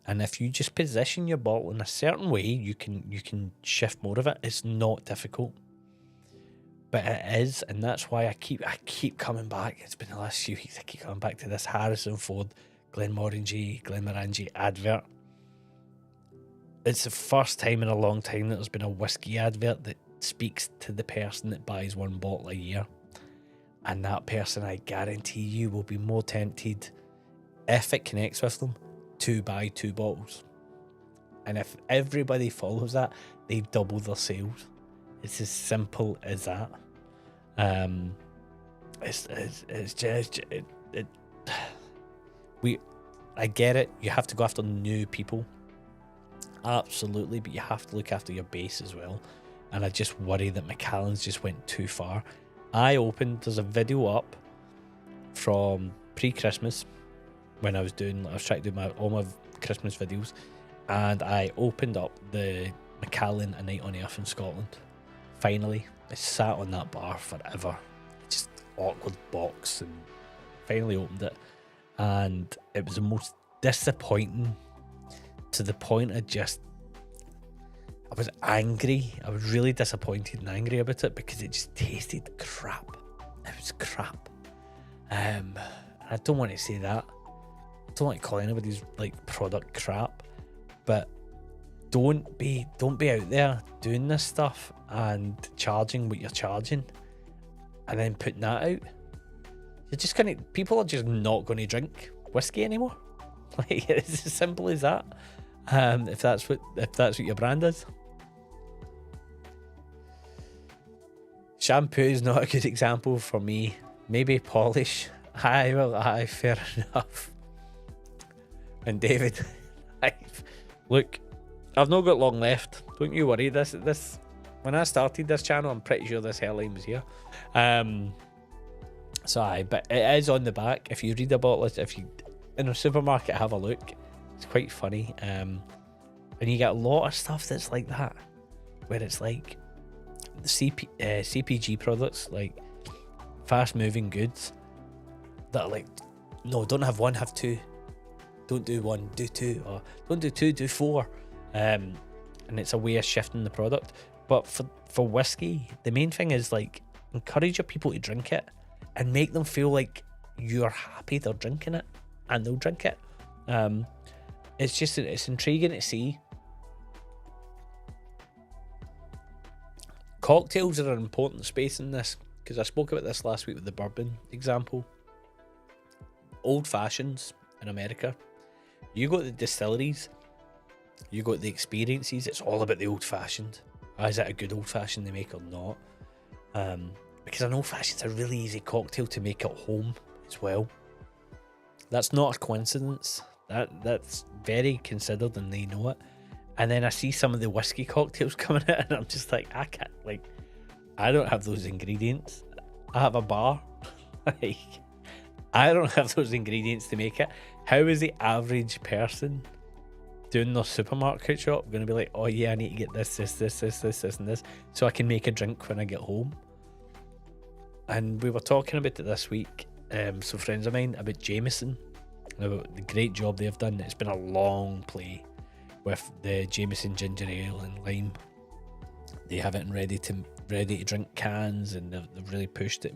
And if you just position your bottle in a certain way, you can shift more of it. It's not difficult, but it is, and that's why I keep coming back. It's been the last few weeks. I keep coming back to this Harrison Ford, Glenmorangie advert. It's the first time in a long time that there's been a whiskey advert that speaks to the person that buys 1 bottle a year. And that person, I guarantee you, will be more tempted, if it connects with them, to buy 2 bottles. And if everybody follows that, they double their sales. It's as simple as that. It's just I get it. You have to go after new people. Absolutely, but you have to look after your base as well. And I just worry that Macallan's just went too far. There's a video up from pre-Christmas when I was trying to do all my Christmas videos, and I opened up the Macallan A Night on Earth in Scotland. Finally, I sat on that bar forever. Just awkward box, and finally opened it, and it was the most disappointing, to the point I was angry. I was really disappointed and angry about it because it just tasted crap. It was crap. I don't want to say that. I don't like calling anybody's like product crap, but don't be out there doing this stuff and charging what you're charging and then putting that out. People are just not going to drink whiskey anymore. Like, it's as simple as that. If that's what your brand is. Shampoo is not a good example for me. Maybe polish. Aye, fair enough. And David, look, I've not got long left. Don't you worry. This when I started this channel, I'm pretty sure this hairline was here. But it is on the back. If you read the bottle, if you in a supermarket, have a look. It's quite funny. And you get a lot of stuff that's like that, where it's like the CPG products, like fast moving goods, that are like, no, don't have 1, have 2. Don't do 1, do 2, or don't do 2, do 4. And it's a way of shifting the product. But for whiskey, the main thing is like encourage your people to drink it and make them feel like you're happy they're drinking it, and they'll drink it. It's intriguing to see. Cocktails are an important space in this, because I spoke about this last week with the bourbon example. Old fashions in America, you go to the distilleries, you go to the experiences, it's all about the old fashioned. Is it a good old fashioned they make or not? Because an old fashioned's a really easy cocktail to make at home as well. That's not a coincidence. That's very considered, and they know it. And then I see some of the whiskey cocktails coming out, and I'm just like, I can't, like, I don't have those ingredients. I have a bar. Like, I don't have those ingredients to make it. How is the average person doing their supermarket shop going to be like, oh yeah, I need to get this, and this, so I can make a drink when I get home? And we were talking about it this week, some friends of mine, about Jameson, about the great job they've done. It's been a long play with the Jameson ginger ale and lime. They have it in ready to drink cans, and they've really pushed it,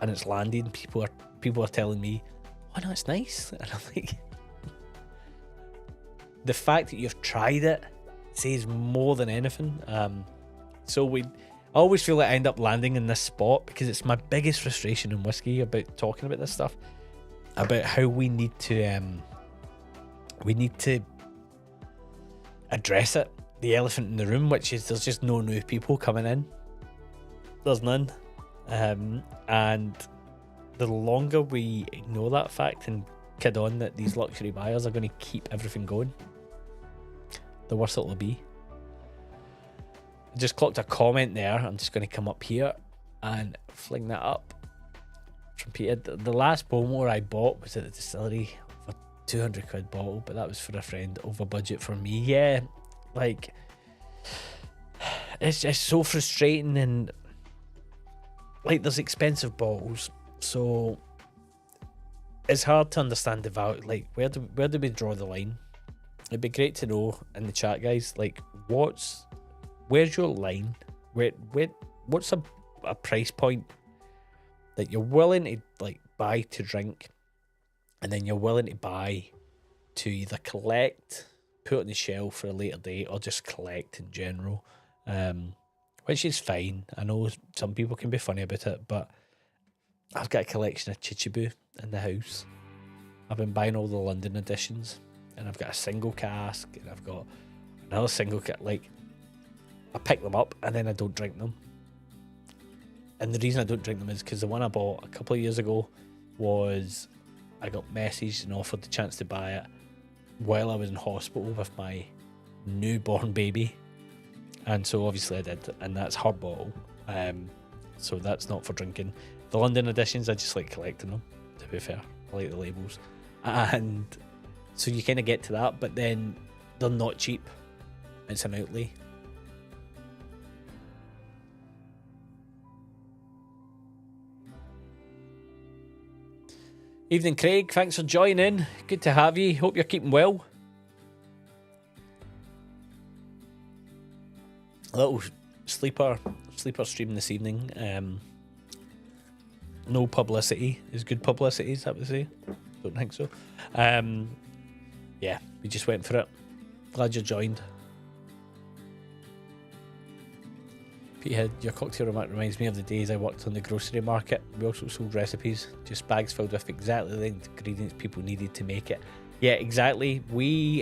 and it's landed. People are telling me, oh no, it's nice, and I'm like, the fact that you've tried it says more than anything. So I always feel like I end up landing in this spot because it's my biggest frustration in whiskey about talking about this stuff, about how we need to address it, the elephant in the room, which is there's just no new people coming in. There's none. And the longer we ignore that fact and kid on that these luxury buyers are going to keep everything going, the worse it'll be. I just clocked a comment there. I'm just going to come up here and fling that up from Peter. The last Bowmore I bought was at the distillery for £200 bottle, but that was for a friend, over budget for me. Yeah, like, it's just so frustrating, and like, there's expensive bottles, so it's hard to understand the value. Like, where do we draw the line? It'd be great to know in the chat, guys, like, where's your line? What's a price point that you're willing to, like, buy to drink, and then you're willing to buy to either collect, put on the shelf for a later date, or just collect in general, which is fine. I know some people can be funny about it, but I've got a collection of Chichibu in the house. I've been buying all the London editions, and I've got a single cask, and I've got another single cask. Like, I pick them up and then I don't drink them. And the reason I don't drink them is because the one I bought a couple of years ago was, I got messaged and offered the chance to buy it while I was in hospital with my newborn baby, and so obviously I did, and that's her bottle. So that's not for drinking. The London editions, I just like collecting them, to be fair. I like the labels, and so you kind of get to that, but then they're not cheap. It's an outlay. Evening, Craig. Thanks for joining. Good to have you. Hope you're keeping well. A little sleeper stream this evening. No publicity is good publicity, is that what they say? Don't think so. Yeah, we just went for it. Glad you joined. Petehead, your cocktail remark reminds me of the days I worked on the grocery market. We also sold recipes, just bags filled with exactly the ingredients people needed to make it. Yeah, exactly. We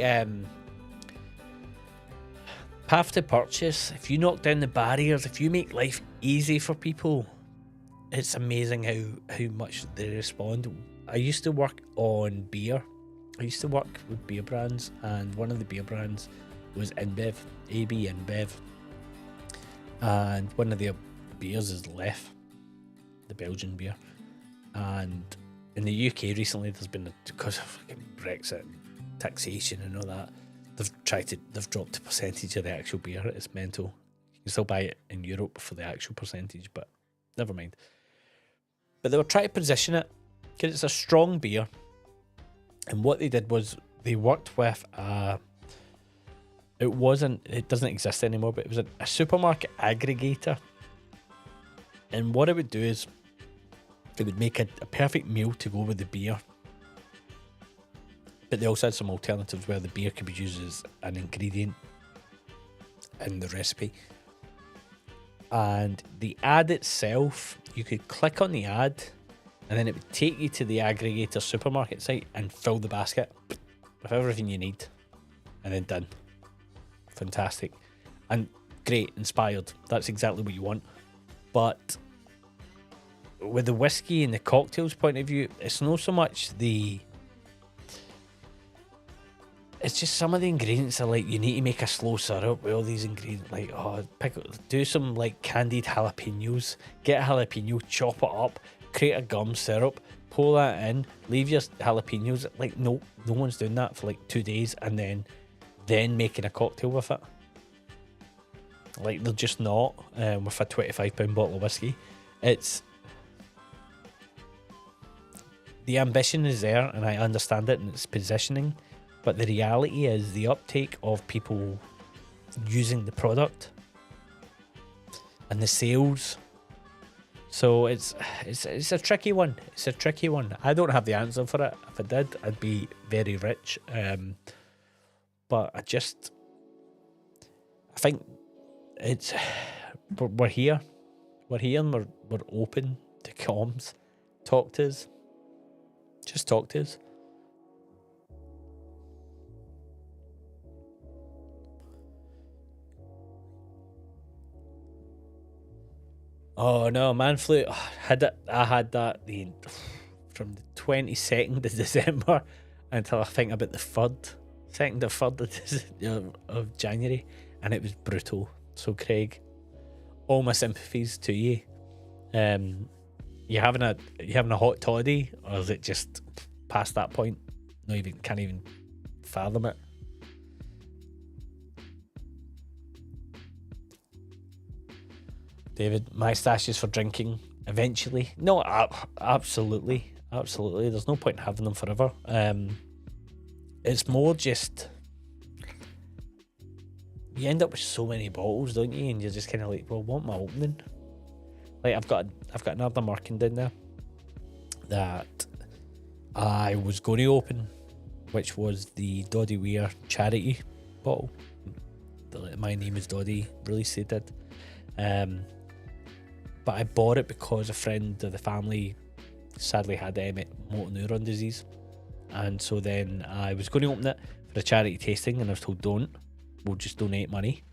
have to purchase. If you knock down the barriers, if you make life easy for people, it's amazing how much they respond. I used to work on beer. I used to work with beer brands, and one of the beer brands was InBev, AB InBev. And one of their beers is Lef, the Belgian beer. And in the UK recently, there's been, because of Brexit, taxation and all that, they've dropped the percentage of the actual beer. It's mental. You can still buy it in Europe for the actual percentage, but never mind. But they were trying to position it because it's a strong beer. And what they did was they worked with it doesn't exist anymore, but it was a supermarket aggregator. And what it would do is it would make a perfect meal to go with the beer. But they also had some alternatives where the beer could be used as an ingredient in the recipe. And the ad itself, you could click on the ad, and then it would take you to the aggregator supermarket site and fill the basket with everything you need, and then done. Fantastic. and great, inspired. That's exactly what you want. But with the whiskey and the cocktails point of view, it's not so much it's just some of the ingredients are like, you need to make a slow syrup with all these ingredients. Like, do some like candied jalapenos, get a jalapeno, chop it up, create a gum syrup, pour that in, leave your jalapenos. Like, no one's doing that for like 2 days and then making a cocktail with it. Like, they're just not with a £25 bottle of whiskey. It's the ambition is there, and I understand it, and it's positioning. But the reality is the uptake of people using the product and the sales. So it's a tricky one. It's a tricky one. I don't have the answer for it. If I did, I'd be very rich. But I think we're here. We're here and we're open to comms. Talk to us. Just talk to us. Oh no, man flu. I had that from the 22nd of December until I think about the 2nd or 3rd of January, and it was brutal. So Craig, all my sympathies to you. You having a hot toddy, or is it just past that point? Can't even fathom it. David, my stash is for drinking eventually. No, absolutely. There's no point in having them forever. It's more just you end up with so many bottles, don't you? And you're just kind of like, well, what am I opening? Like, I've got another Markin down there that I was going to open, which was the Doddy Weir charity bottle. My name is Doddy, really stated. But I bought it because a friend of the family sadly had motor neuron disease, and so then I was going to open it for a charity tasting, and I was told, don't, we'll just donate money,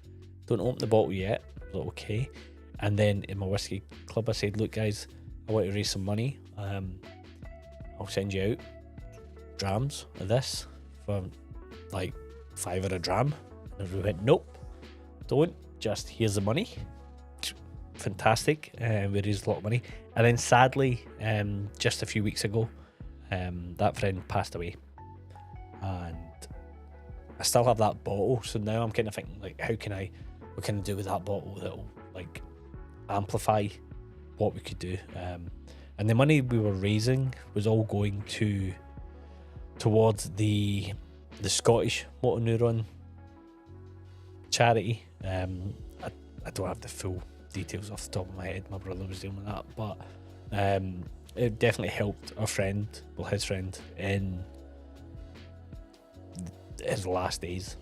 don't open the bottle yet. I was like, okay. And then in my whiskey club I said, look guys, I want to raise some money, I'll send you out DRAMS of this for like £5 a dram. And we went, nope, don't, just here's the money. Fantastic. We raised a lot of money, and then sadly, just a few weeks ago, that friend passed away, and I still have that bottle. So now I'm kind of thinking, like, what can I do with that bottle that'll like amplify what we could do? And the money we were raising was all going towards the Scottish motor neuron charity. I don't have the full details off the top of my head. My brother was dealing with that, but it definitely helped our friend, his friend, in his last days.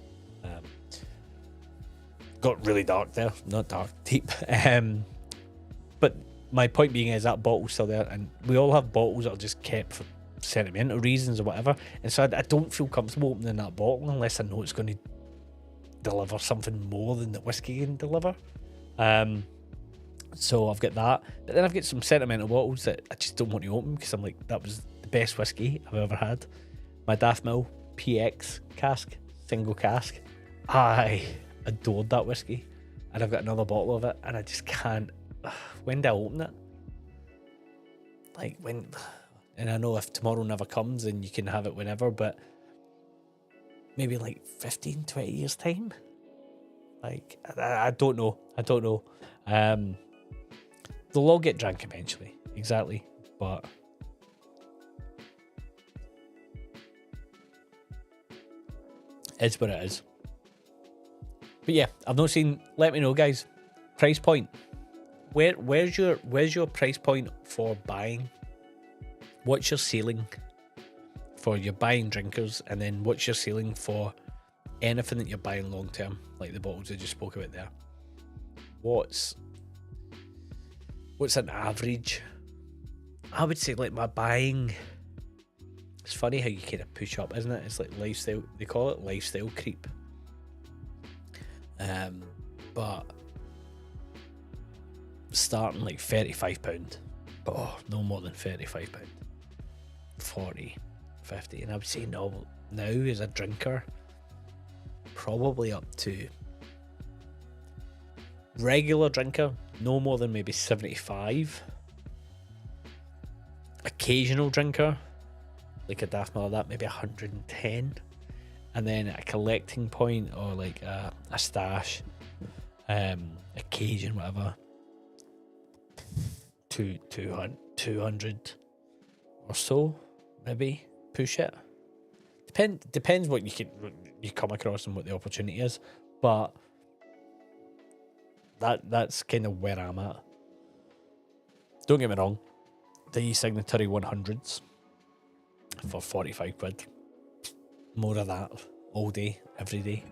Got really dark there, not dark, deep. But my point being is that bottle's still there, and we all have bottles that are just kept for sentimental reasons or whatever, and so I don't feel comfortable opening that bottle unless I know it's going to deliver something more than the whiskey can deliver. So I've got that, but then I've got some sentimental bottles that I just don't want to open because I'm like, that was the best whiskey I've ever had. My Daft Mill PX cask, single cask, I adored that whiskey, and I've got another bottle of it, and I just can't. When do I open it? Like, when? And I know if tomorrow never comes, then you can have it whenever, but maybe like 15, 20 years time. Like, I don't know. They'll all get drank eventually, exactly, but it's what it is. But yeah, I've not seen. Let me know, guys. Price point. Where's your price point for buying? What's your ceiling for your buying drinkers, and then what's your ceiling for anything that you're buying long term, like the bottles I just spoke about there? What's an average? I would say, like, my buying, it's funny how you kind of push up, isn't it? It's like lifestyle, they call it lifestyle creep. but starting like £35. Oh, no more than £35. 40, 50, and I would say no, now as a drinker, probably up to regular drinker, no more than maybe 75. Occasional drinker, like a daft like that, maybe 110. And then a collecting point or like a stash, occasion, whatever, 200 or so, maybe push it. Depends what you come across and what the opportunity is, but that's kind of where I'm at. Don't get me wrong, the Signatory 100s for 45 quid. More of that all day, every day.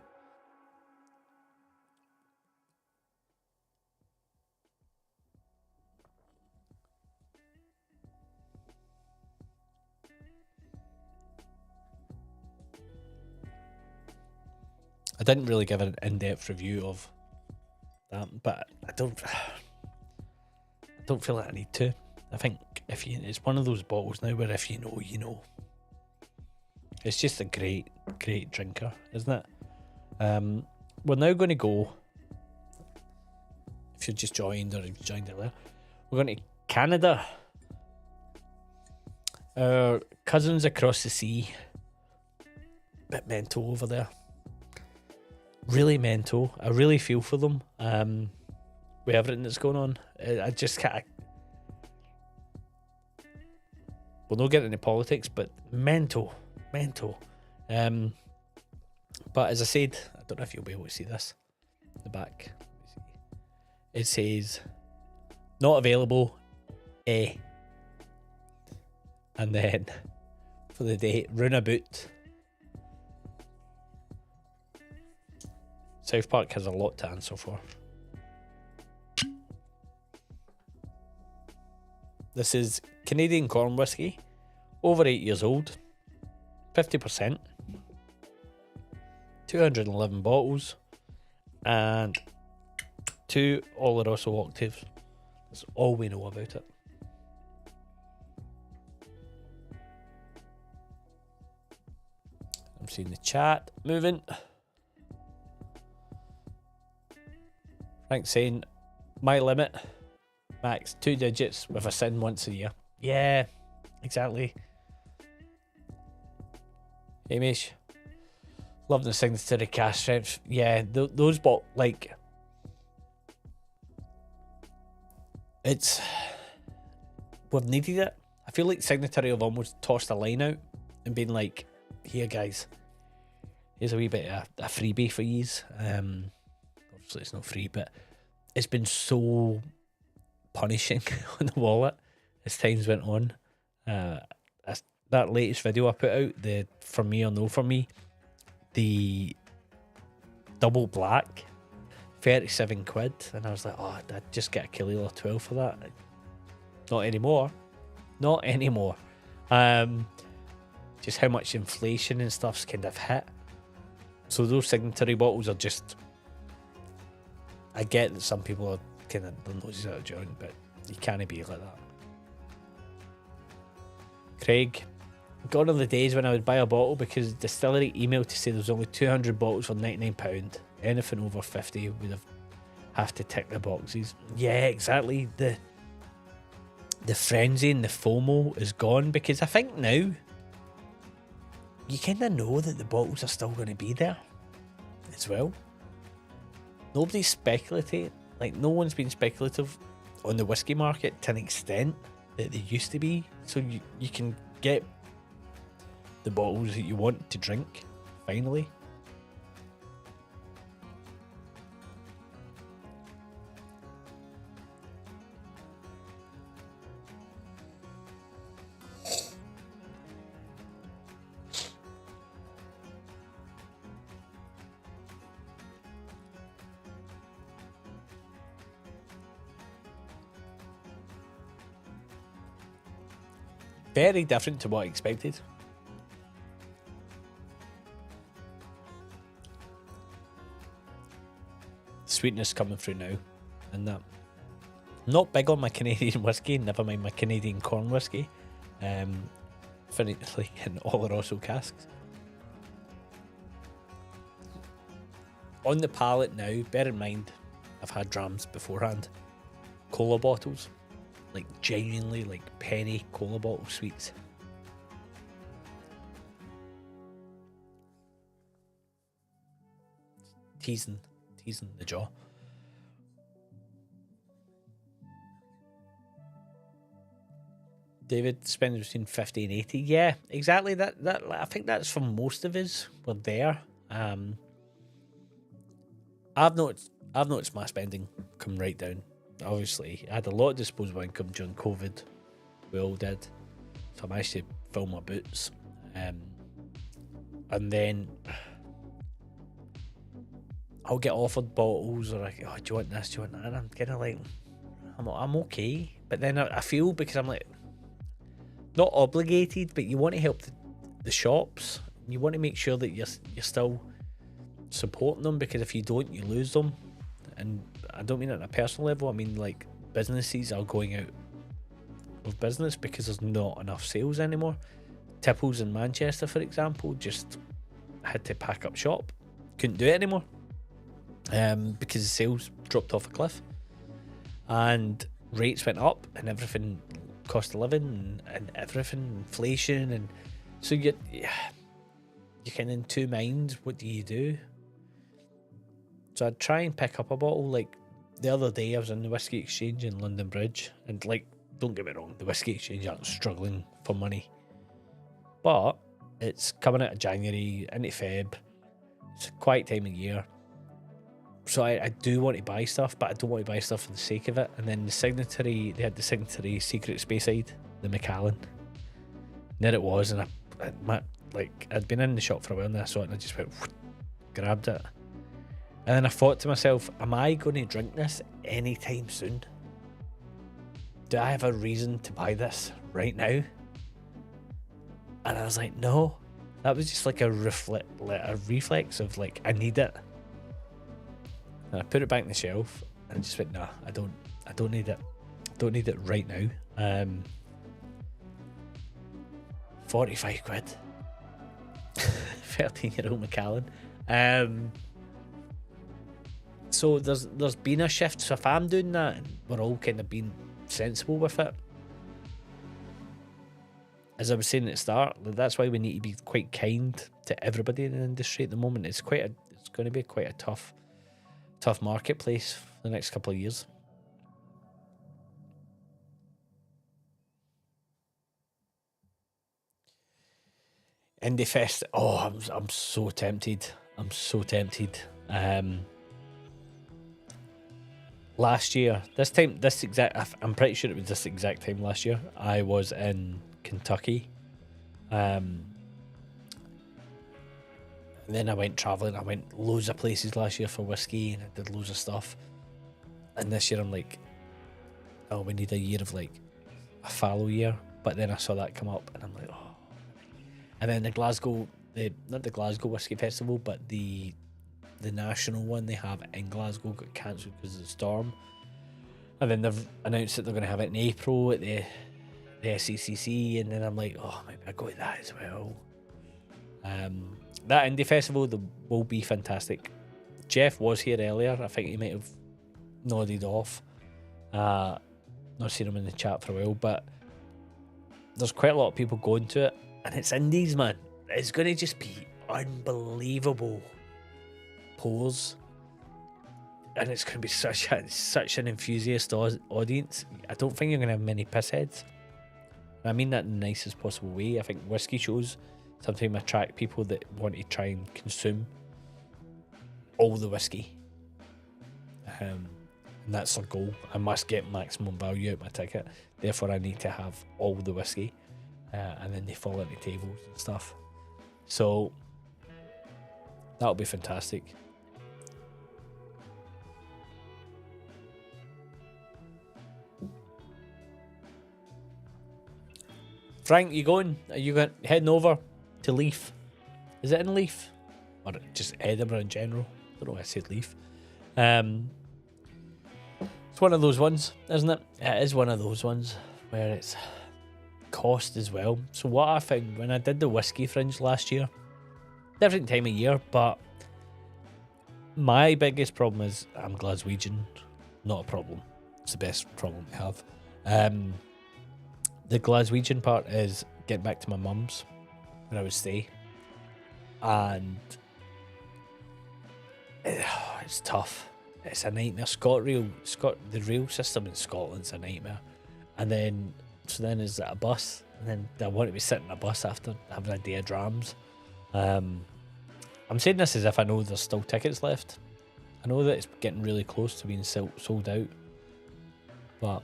I didn't really give an in-depth review of that, but I don't feel like I need to. I think it's one of those bottles now where if you know, you know. It's just a great drinker, isn't it? We're now going to go, if you just joined or if you joined earlier, we're going to Canada. Our cousins across the sea. Bit mental over there. Really mental. I really feel for them. With everything that's going on. I just can't. We'll not get into politics, but mental. But as I said, I don't know if you'll be able to see this. The back. It says not available. And then for the date, Runabout. South Park has a lot to answer for. This is Canadian corn whiskey, over 8 years old, 50%, 211 bottles, and 2 Oloroso octaves. That's all we know about it. I'm seeing the chat moving. Frank's saying, my limit, max 2 digits with a sin once a year. Yeah, exactly. Hamish, love the Signatory cash strength. Yeah, those like, we've needed it. I feel like Signatory have almost tossed a line out and been like, here guys, here's a wee bit of a freebie for yous. Obviously it's not free, but it's been so punishing on the wallet as times went on. That latest video I put out, the For Me or No For Me, the double black, 37 quid, and I was like, oh, I'd just get a Kalila 12 for that. Not anymore. Just how much inflation and stuff's kind of hit. So those Signatory bottles are just, I get that some people are kind of the noses out of joint, but you can't be like that. Craig, gone are the days when I would buy a bottle because the distillery emailed to say there was only 200 bottles for £99. Anything over 50 would have to tick the boxes. Yeah, exactly. The frenzy and the FOMO is gone because I think now you kind of know that the bottles are still going to be there as well. Nobody's speculating. Like, no one's been speculative on the whiskey market to an extent that they used to be. So you can get the bottles that you want to drink, finally. Very different to what I expected. sweetness coming through now, and that. Not big on my Canadian whiskey, never mind my Canadian corn whiskey. Finally in Oloroso casks. On the palate now, bear in mind, I've had DRAMS beforehand. Cola bottles, like genuinely like penny cola bottle sweets. Teasing the jaw. David spending between 50 and 80. Yeah, exactly. That I think that's for most of us. We're there. I've noticed my spending come right down. Obviously, I had a lot of disposable income during COVID. We all did. So I managed to fill my boots. And then I'll get offered bottles, or like, oh, do you want this? Do you want that? And I'm kind of like, I'm okay. But then I feel, because I'm like, not obligated, but you want to help the shops. You want to make sure that you're still supporting them, because if you don't, you lose them. And I don't mean it on a personal level. I mean, like, businesses are going out of business because there's not enough sales anymore. Tipples in Manchester, for example, just had to pack up shop. Couldn't do it anymore because the sales dropped off a cliff, and rates went up, and everything, cost of living and everything, inflation, and so you're kind of in two minds. What do you do? So I'd try and pick up a bottle. Like the other day, I was in the Whisky Exchange in London Bridge, and like, don't get me wrong, the Whisky Exchange aren't struggling for money, but it's coming out of January into FEB. It's a quiet time of year, so I do want to buy stuff, but I don't want to buy stuff for the sake of it. And then they had the Signatory Secret Speyside, the Macallan. And there it was, and I'd been in the shop for a while, and I saw it, and I just went, grabbed it. And then I thought to myself, am I going to drink this anytime soon? Do I have a reason to buy this right now? And I was like, no. That was just like a reflex of like, I need it. And I put it back on the shelf, and I just went, nah, I don't need it. I don't need it right now. 45 quid. 13-year-old Macallan. So there's been a shift. So if I'm doing that, and we're all kind of being sensible with it, as I was saying at the start, that's why we need to be quite kind to everybody in the industry at the moment. It's going to be quite a tough marketplace for the next couple of years. Indie Fest. Oh, I'm so tempted. I'm so tempted. Last year, I'm pretty sure it was this exact time last year, I was in Kentucky. And then I went travelling. I went loads of places last year for whiskey, and I did loads of stuff. And this year I'm like, oh, we need a year of like a fallow year. But then I saw that come up, and I'm like, oh. And then not the Glasgow Whisky Festival, but the national one they have in Glasgow got cancelled because of the storm. And then they've announced that they're going to have it in April at the SCCC, and then I'm like, oh, maybe I go to that as well. That indie festival will be fantastic. Jeff was here earlier. I think he might have nodded off. Not seen him in the chat for a while, but there's quite a lot of people going to it, and it's indies, man. It's going to just be unbelievable pours, and it's going to be such an enthusiast audience. I don't think you're going to have many pissheads. I mean that in the nicest possible way. I think whiskey shows sometimes attract people that want to try and consume all the whiskey, and that's their goal. I must get maximum value out of my ticket, therefore I need to have all the whiskey, and then they fall into tables and stuff. So that'll be fantastic. Frank, you going? Are you heading over to Leith? Is it in Leith? Or just Edinburgh in general? I don't know why I said Leith. It's one of those ones, isn't it? It is one of those ones where it's cost as well. So what I found when I did the whiskey fringe last year, different time of year, but my biggest problem is I'm Glaswegian. Not a problem. It's the best problem to have. The Glaswegian part is getting back to my mum's where I would stay, and it's tough. It's a nightmare. The rail system in Scotland's a nightmare. And then is it a bus? And then I want to be sitting in a bus after having a day of DRAMS. I'm saying this as if I know there's still tickets left. I know that it's getting really close to being sold out. But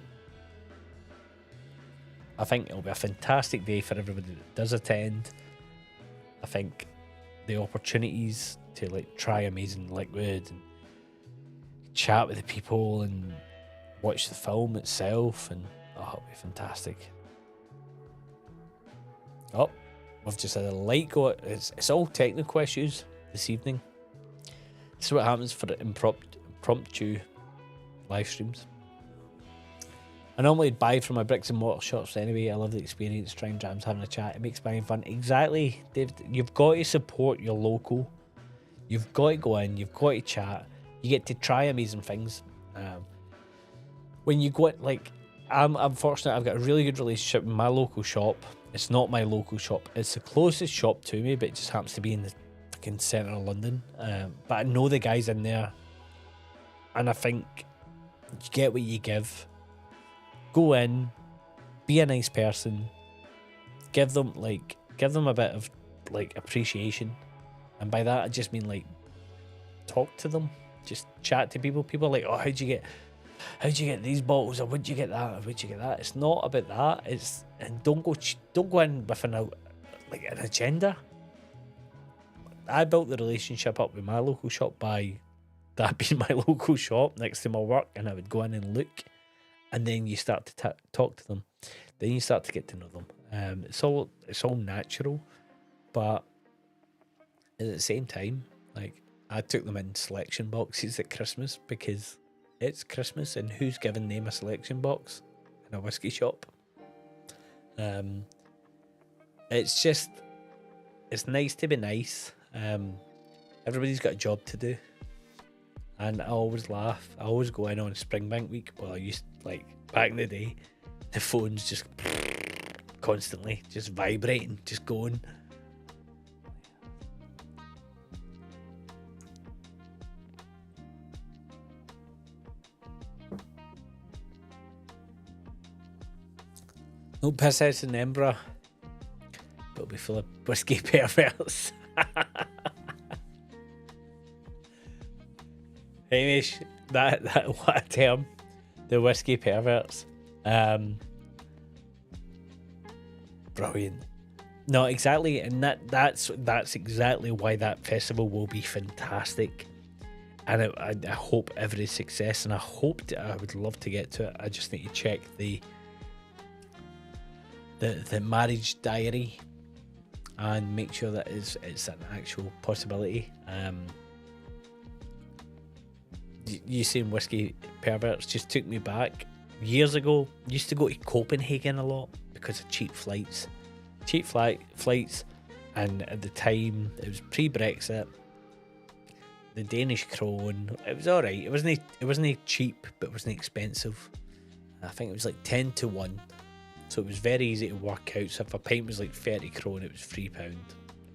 I think it'll be a fantastic day for everybody that does attend. I think the opportunities to like try amazing liquid and chat with the people and watch the film itself, and it'll be fantastic. Oh, we've just had a light go. It's all technical issues this evening. This is what happens for the impromptu live streams. I normally buy from my bricks and mortar shops anyway. I love the experience, trying DRAMS, having a chat. It makes buying fun. Exactly, David. You've got to support your local. You've got to go in. You've got to chat. You get to try amazing things. When you go in, like, I'm fortunate. I've got a really good relationship with my local shop. It's not my local shop. It's the closest shop to me, but it just happens to be in the fucking centre of London. But I know the guys in there, and I think you get what you give. Go in, be a nice person, give them a bit of like appreciation, and by that I just mean like talk to them, just chat to people. People are like, oh, how'd you get these bottles, or would you get that, or would you get that? It's not about that. And don't go in with an agenda. I built the relationship up with my local shop by that being my local shop next to my work, and I would go in and look. And then you start to talk to them. Then you start to get to know them. It's all natural, but at the same time, like I took them in selection boxes at Christmas because it's Christmas, and who's giving them a selection box in a whiskey shop? It's nice to be nice. Everybody's got a job to do. And I always laugh. I always go in on Springbank week. Well, I used like back in the day, the phone's just constantly just vibrating, just going. No piss house in Edinburgh. It'll be full of whiskey perverts. Hamish, that what a term, the whiskey perverts. Brilliant. No, exactly, and that's exactly why that festival will be fantastic, and I hope every success, and I would love to get to it. I just need to check the marriage diary and make sure that it's an actual possibility. You saying whiskey perverts just took me back. Years ago, used to go to Copenhagen a lot because of cheap flights, and at the time it was pre-Brexit. The Danish krone, it was all right. It wasn't cheap, but it wasn't expensive. I think it was like 10 to 1, so it was very easy to work out. So if a pint was like 30 krone, it was £3. It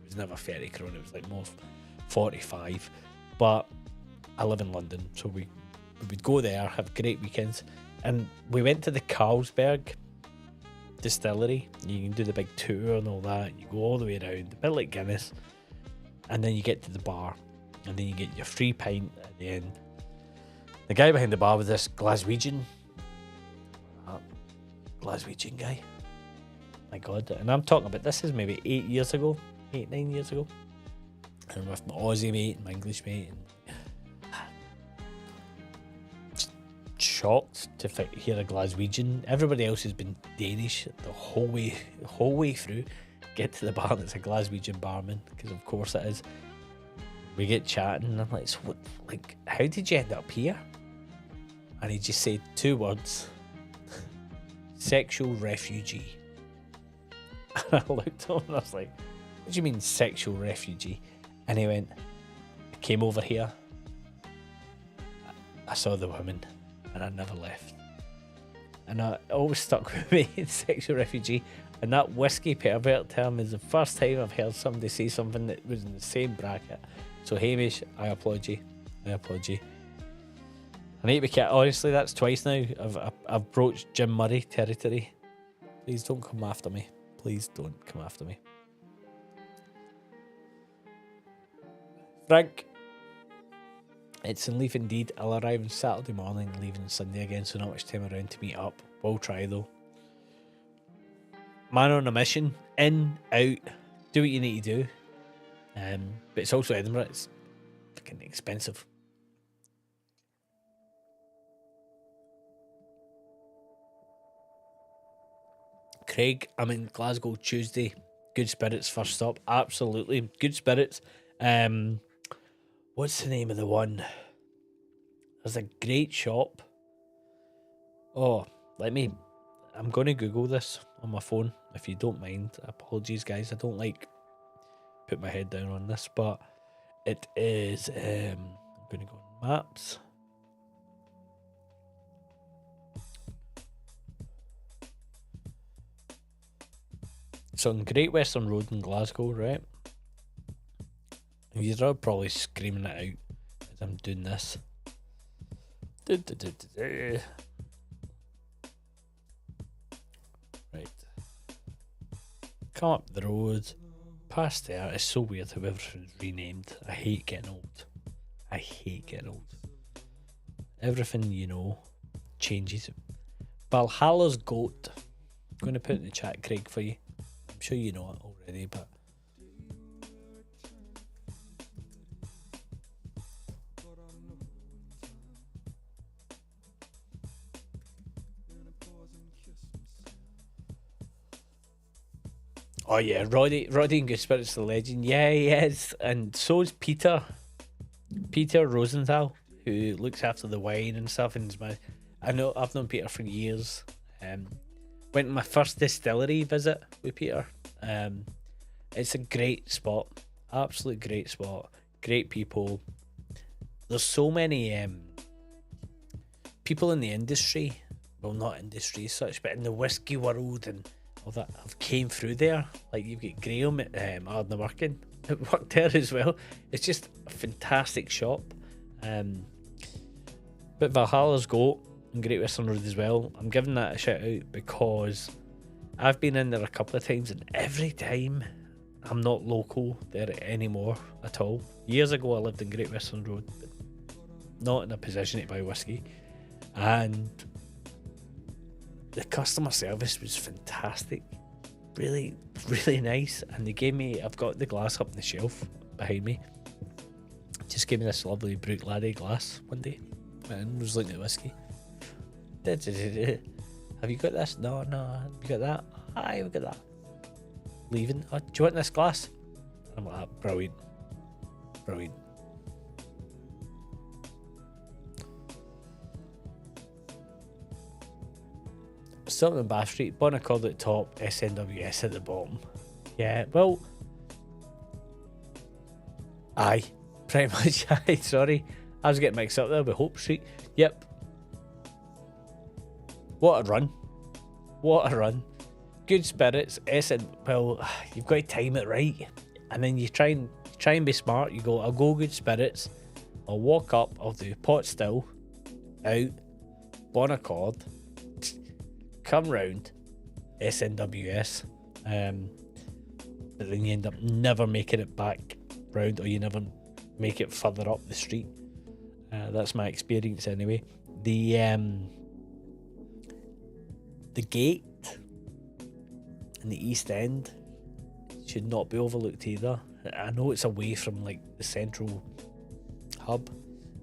was never 30 krone. It was like more 45. But I live in London, so we would go there, have great weekends, and we went to the Carlsberg distillery. You can do the big tour and all that. You go all the way around, a bit like Guinness, and then you get to the bar, and then you get your free pint at the end. The guy behind the bar was this Glaswegian guy. My God, and I'm talking about this is maybe 9 years ago, and with my Aussie mate and my English mate. And shocked to hear a Glaswegian. Everybody else has been Danish the whole way through. Get to the bar and it's a Glaswegian barman, because of course it is. we get chatting, and I'm like, so what, like, how did you end up here? And he just said 2 words: sexual refugee. And I looked at him and I was like, what do you mean sexual refugee? And he went, I came over here, I saw the women, and I never left. And it always stuck with me, sexual refugee. And that whiskey pervert term is the first time I've heard somebody say something that was in the same bracket. So Hamish, I applaud you. I applaud you. I need to be careful. Honestly, that's twice now. I've broached Jim Murray territory. Please don't come after me. Please don't come after me. Frank, it's in Leaf indeed. I'll arrive on Saturday morning, leaving Sunday again, so not much time around to meet up. We'll try though. Man on a mission, in, out, do what you need to do. But it's also Edinburgh. It's fucking expensive. Craig, I'm in Glasgow Tuesday. Good Spirits first stop. Absolutely. Good Spirits. What's the name of the one? There's a great shop. Oh, I'm going to Google this on my phone, if you don't mind. Apologies, guys. I don't like put my head down on this, but it is, I'm going to go on maps. It's on Great Western Road in Glasgow, right? You're probably screaming it out as I'm doing this. Right. Come up the road, past there. It's so weird how everything's renamed. I hate getting old. I hate getting old. Everything, you know, changes. Valhalla's Goat. I'm going to put it in the chat, Craig, for you. I'm sure you know it already, but oh yeah, Roddy and Good Spirits the legend. Yeah, he is. And so is Peter Rosenthal, who looks after the wine and stuff. And I've known Peter for years. Went to my first distillery visit with Peter. It's a great spot. Absolute great spot. Great people. There's so many people in the industry. Well, not industry as such, but in the whiskey world and all that have came through there. Like you've got Graham at Ardna working. It worked there as well. It's just a fantastic shop. But Valhalla's Goat and Great Western Road as well. I'm giving that a shout out because I've been in there a couple of times, and every time I'm not local there anymore at all. Years ago I lived in Great Western Road, but not in a position to buy whiskey, and the customer service was fantastic. Really, really nice. And they gave me, I've got the glass up on the shelf behind me, just gave me this lovely Brute Laddie glass one day and was looking at whiskey. Have you got this? No. Have you got that? Aye, we got that. Leaving. Oh, do you want this glass? I'm like, brilliant. Brilliant. Something in Bath Street, Bonaccord at the top, SNWS at the bottom. Yeah, well, aye, pretty much. Aye, sorry, I was getting mixed up there with Hope Street. Yep. What a run! What a run! Good Spirits. Well, you've got to time it right, and then you try and be smart. You go, I'll go Good Spirits. I'll walk up. I'll do pot still, out, Bonaccord. Come round SNWS, but then you end up never making it back round, or you never make it further up the street. That's my experience anyway. The gate in the East End should not be overlooked either. I know it's away from like the central hub,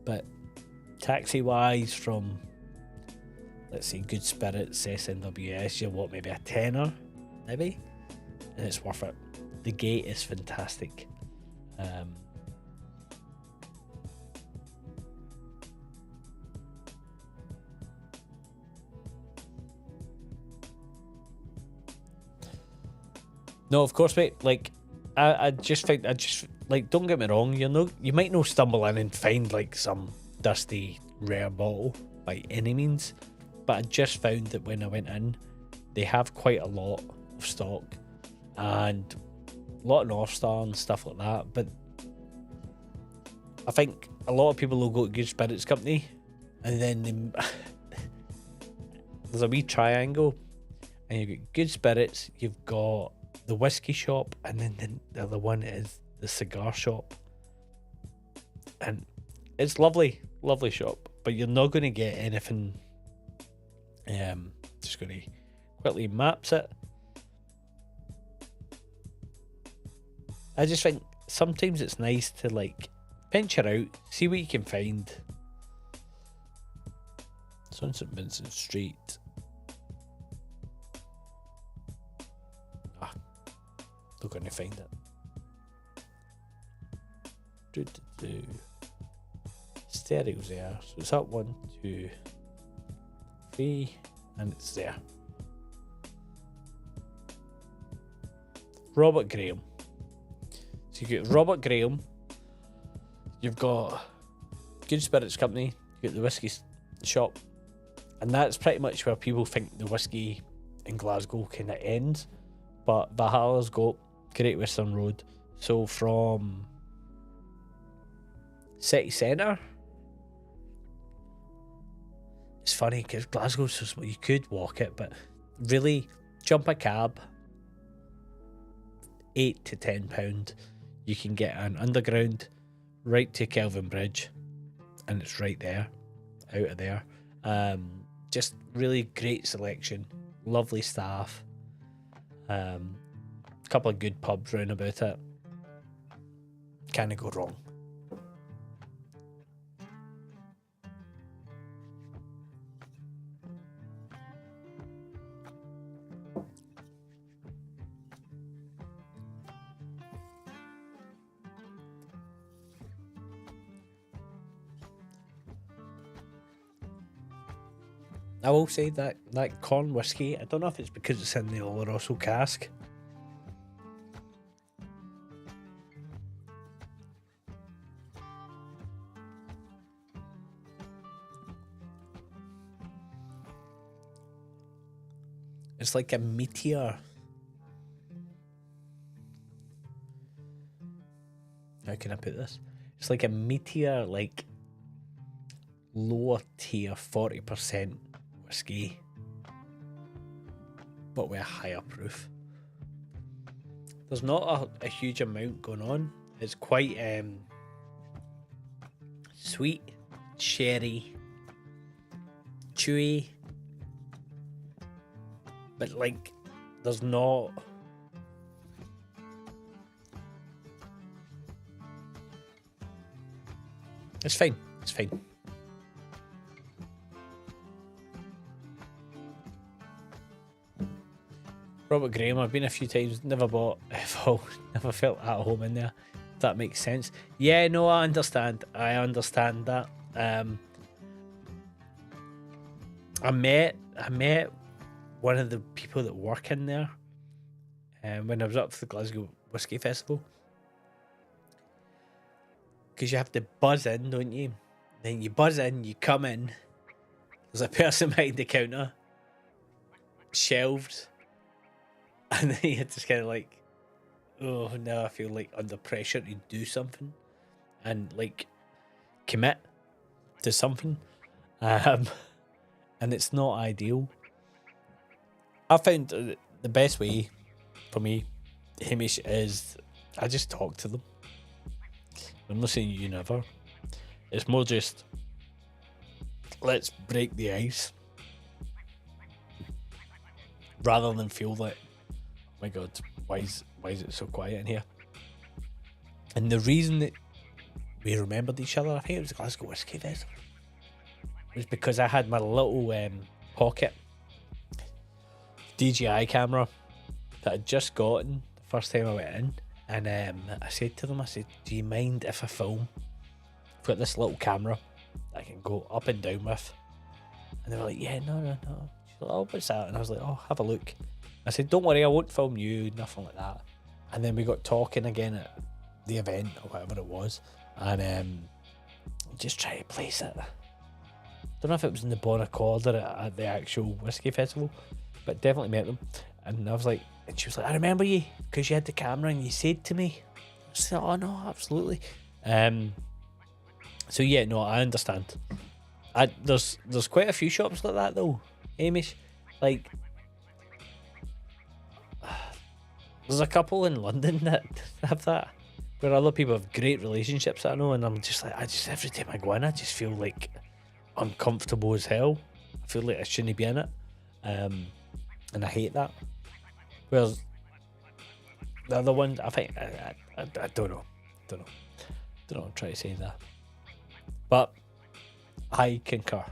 but taxi wise from, let's see, Good Spirits, SNWS, you're what, maybe a tenner, maybe? And it's worth it. The gate is fantastic. No, of course, mate. Like, I just think, like, don't get me wrong. You might not stumble in and find like some dusty rare bottle by any means, but I just found that when I went in, they have quite a lot of stock and a lot of North Star and stuff like that. But I think a lot of people will go to Good Spirits Company, and then there's a wee triangle, and you've got Good Spirits, you've got the whiskey shop, and then the other one is the cigar shop. And it's lovely shop, but you're not going to get anything. Just going to quickly maps it. I just think sometimes it's nice to like venture out, see what you can find. It's on St Vincent Street. Not going to find it. Stereo's there, so it's up 1, 2, 3, and it's there. Robert Graham. So you get Robert Graham, you've got Good Spirits Company, you get the whiskey shop, and that's pretty much where people think the whiskey in Glasgow kind of ends. But Valhalla's got Great Western Road, so from city centre, it's funny because Glasgow's so small, you could walk it, but really jump a cab, £8 to £10, you can get an underground right to Kelvin Bridge, and it's right there, out of there. Just really great selection, lovely staff, couple of good pubs round about it. Can't go wrong. I will say that corn whiskey, I don't know if it's because it's in the Oloroso cask. It's like a meteor. How can I put this? It's like a meteor, like lower tier 40% whiskey, but with a higher proof. There's not a huge amount going on. It's quite sweet, sherry, chewy, but like there's not it's fine. Robert Graham, I've been a few times, never felt at home in there, if that makes sense. Yeah, no, I understand that. I met one of the people that work in there when I was up for the Glasgow Whisky Festival, because you have to buzz in, don't you? Then you buzz in, you come in, there's a person behind the counter, shelved, and then you're just kind of like, oh, now I feel like under pressure to do something and like commit to something, and it's not ideal. I found the best way for me, Hamish, is I just talk to them. I'm not saying you never. It's more just, let's break the ice, rather than feel like, oh my God, why is it so quiet in here? And the reason that we remembered each other, I think it was the Glasgow Whisky Festival, was because I had my little pocket DJI camera that I'd just gotten the first time I went in, and I said to them, do you mind if I film? I've got this little camera that I can go up and down with. And they were like, yeah, no. She's like, oh, what's that? And I was like, oh, have a look. I said, don't worry, I won't film you, nothing like that. And then we got talking again at the event or whatever it was, and just try to place it. Don't know if it was in the Bon Accord or at the actual whiskey festival, but definitely met them. And I was like, and she was like, I remember you because you had the camera and you said to me. I said, oh no, absolutely. So yeah, no, I understand. There's quite a few shops like that though, Amish. Like, there's a couple in London that have that, where other people have great relationships that I know, and I'm just like, every time I go in, I just feel like uncomfortable as hell. I feel like I shouldn't be in it, and I hate that. Whereas the other one, I think, I don't know, I'm trying to say that, but I concur.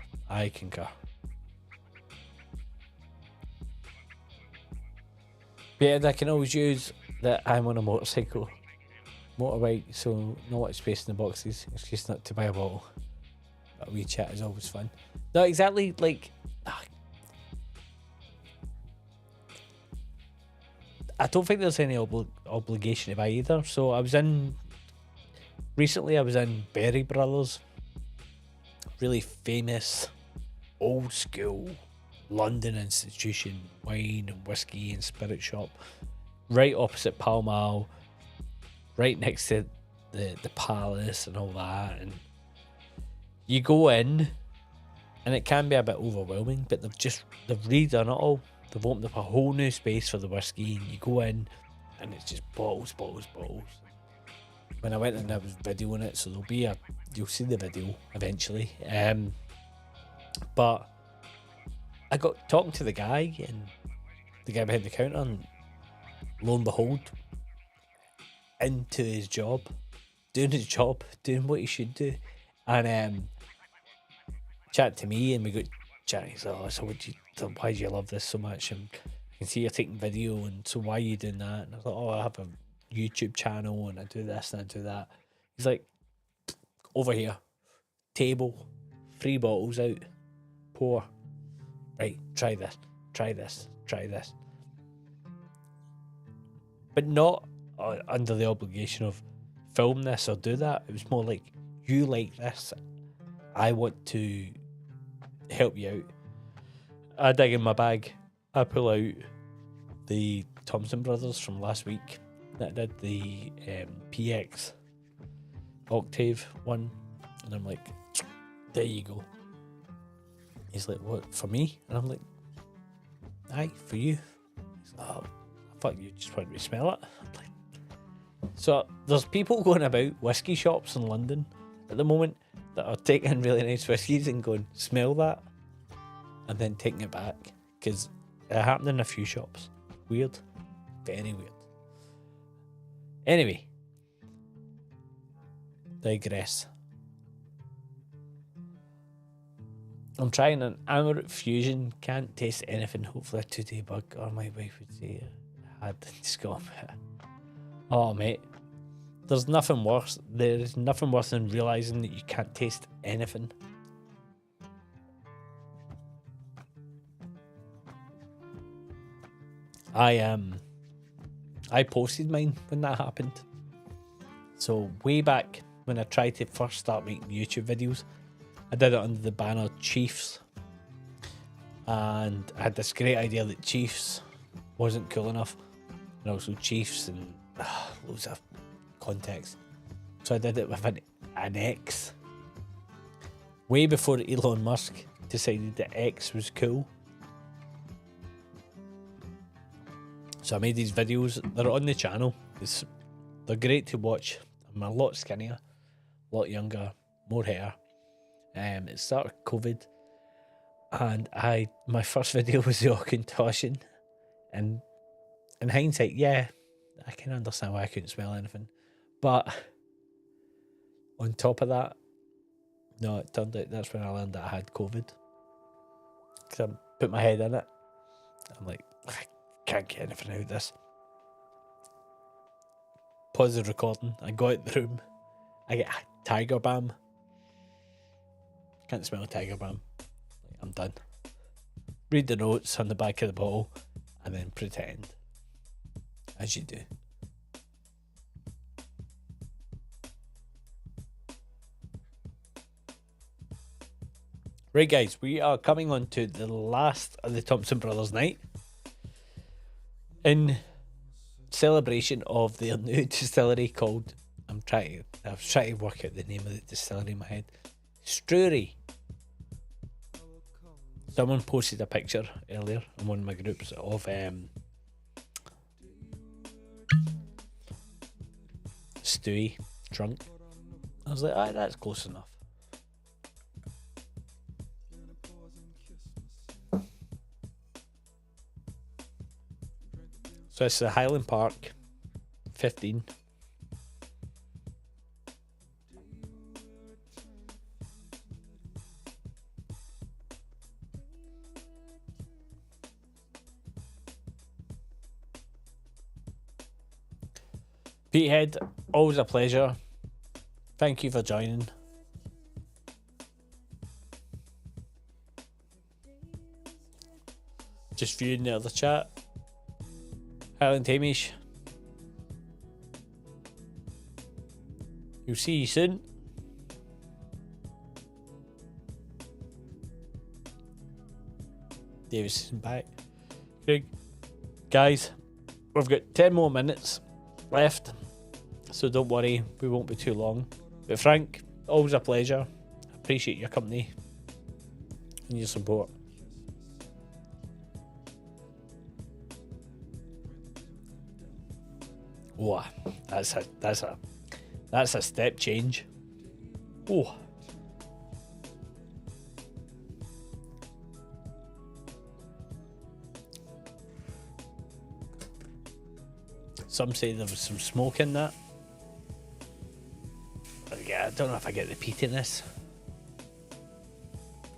But yeah, I can always use that I'm on a motorbike, so no what space in the boxes. It's just not to buy a bottle. But a wee chat is always fun. No, exactly, like, I don't think there's any obligation to buy either. So recently I was in Berry Brothers, really famous, old school London institution wine and whiskey and spirit shop, right opposite Pall Mall, right next to the palace and all that. And you go in and it can be a bit overwhelming, but they've redone it all. They've opened up a whole new space for the whiskey, and you go in and it's just bottles. When I went in, I was videoing it, so you'll see the video eventually. But I got talking to the guy behind the counter, and lo and behold, into his job, doing doing what he should do, and chat to me, and we got chatting. He's like, oh, so why do you love this so much? And I can see you're taking video, and so why are you doing that? And I was like, oh, I have a YouTube channel, and I do this and I do that. He's like, over here, table, 3 bottles out, pour. Right, try this. But not under the obligation of film this or do that. It was more like, you like this, I want to help you out. I dig in my bag, I pull out the Thompson Brothers from last week that did the PX Octave one, and I'm like, there you go. He's like, what, for me? And I'm like, aye, for you. He's like, oh, I thought you just wanted me to smell it. I'm like, so there's people going about whiskey shops in London at the moment that are taking really nice whiskies and going, smell that, and then taking it back, because it happened in a few shops. Weird, very weird. Anyway, digress. I'm trying an Amaret Fusion. Can't taste anything. Hopefully a 2-day bug, or my wife would say I had just gone. Oh mate, there's nothing worse. There is nothing worse than realising that you can't taste anything. I posted mine when that happened. So way back when I tried to first start making YouTube videos, I did it under the banner Chiefs, and I had this great idea that Chiefs wasn't cool enough, and also Chiefs and loads of context. So I did it with an X. Way before Elon Musk decided that X was cool. So I made these videos. They're on the channel. They're great to watch. I'm a lot skinnier, a lot younger, more hair. It started COVID, and my first video was the Auchintosh, and in hindsight, yeah, I can understand why I couldn't smell anything. But on top of that, no, it turned out that's when I learned that I had COVID. Because I put my head in it. I'm like, I can't get anything out of this. Pause the recording. I go out the room. I get Tiger Balm. Can't smell Tiger Balm. I'm done. Read the notes on the back of the bottle. and then pretend, as you do. Right, guys, we are coming on to the last of the Thompson Brothers night in celebration of their new distillery called, I was trying to work out the name of the distillery in my head, Strewery. Someone posted a picture earlier in one of my groups of Stewie drunk. I was like, ah, that's close enough. So it's the Highland Park 15. Petehead, always a pleasure. Thank you for joining. Just viewing the other chat. Highland Hamish. You'll see you soon. Davis is back. Craig. Guys, we've got 10 more minutes left, so don't worry, we won't be too long. But Frank, always a pleasure. Appreciate your company and your support. Oh, that's a step change. Oh. Some say there was some smoke in that. But yeah, I don't know if I get the peatiness.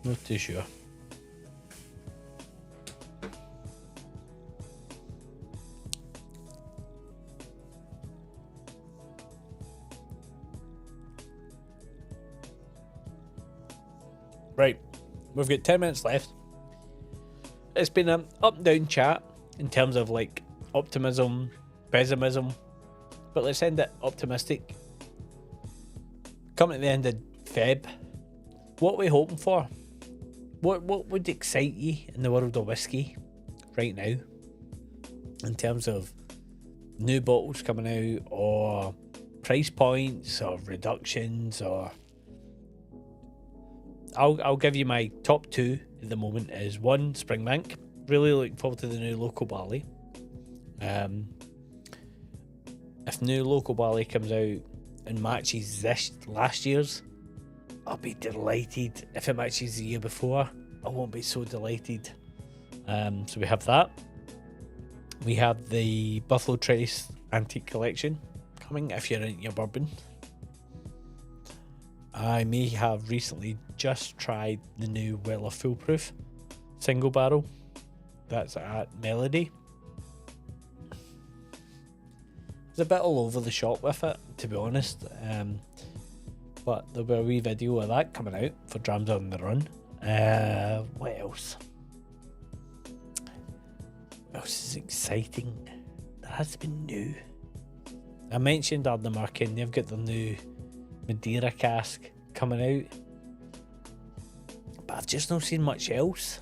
Not too sure. Right, we've got 10 minutes left. It's been an up and down chat in terms of like optimism, pessimism, but let's end it optimistic. Coming to the end of Feb, what are we hoping for? What would excite you in the world of whiskey right now? In terms of new bottles coming out, or price points, or reductions, or I'll give you my top two at the moment. Is one, Springbank. Really looking forward to the new local barley. If new local barley comes out and matches last year's, I'll be delighted. If it matches the year before, I won't be so delighted. So we have that. We have the Buffalo Trace Antique Collection coming if you're into your bourbon. I may have recently just tried the new Weller Foolproof single barrel. That's at Melody. It's a bit all over the shop with it, to be honest. But there'll be a wee video of that coming out for DRAMS on the Run. What else? What else is exciting? That has been new. I mentioned Ardnamurchan. They've got the new Madeira cask coming out, but I've just not seen much else.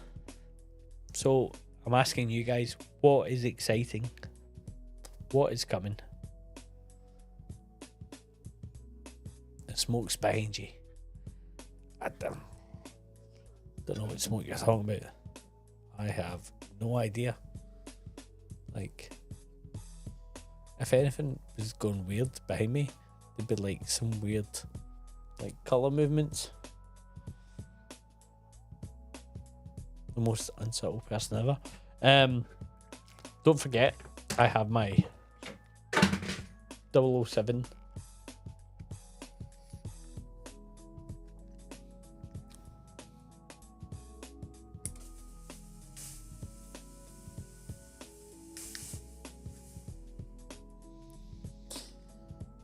So I'm asking you guys, what is exciting? What is coming? The smoke's behind you. I don't know what smoke you're talking about. I have no idea. Like, if anything was going weird behind me, there'd be like some weird like colour movements. The most unsubtle person ever. Don't forget, I have my 007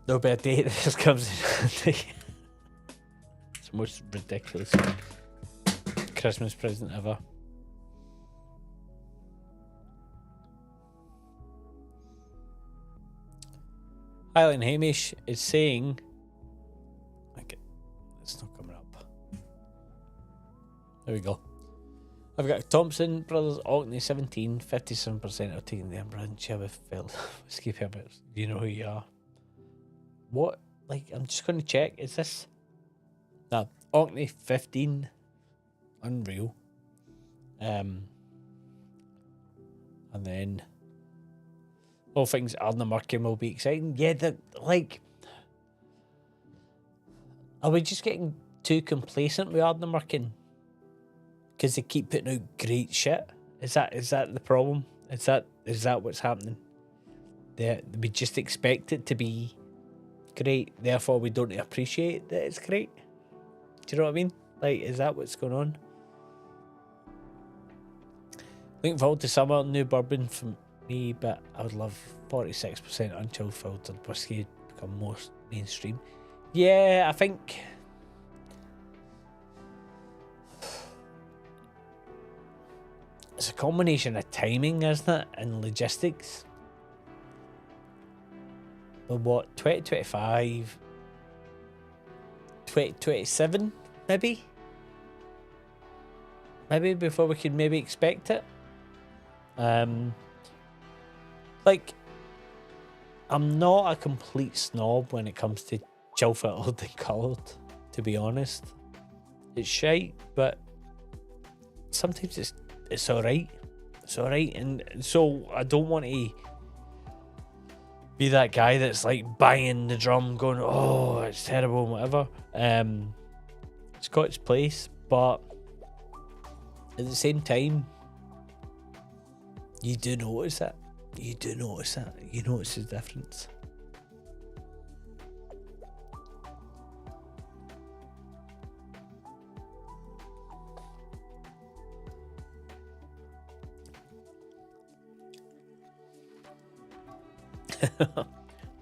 There'll be a date that this comes in. It's the most ridiculous Christmas present ever. Highland Hamish is saying, okay, it's not coming up. There we go. I've got Thompson Brothers Orkney 17, 57% are taking the brand Chevy filled whiskey peppers. Do you know who you are? What? Like, I'm just going to check. Is this? No, Orkney 15. Unreal. And then all things Ardnamurchan will be exciting. Yeah, like, are we just getting too complacent with Ardnamurchan? Because they keep putting out great shit. Is that the problem? Is that what's happening? We just expect it to be great, therefore we don't appreciate that it's great. Do you know what I mean? Like, is that what's going on? Looking forward to summer. New bourbon from me, but I would love 46% unchilled filtered whiskey to become more mainstream. Yeah, I think it's a combination of timing, isn't it, and logistics. But what, 2025, 2027, maybe? Maybe before we could maybe expect it. Like, I'm not a complete snob when it comes to chill filtered and coloured, to be honest. It's shite, but sometimes it's alright. It's alright, and so I don't want to be that guy that's like banging the drum going, oh, it's terrible and whatever. It's got its place, but at the same time, you do notice it. You do notice it. You notice the difference.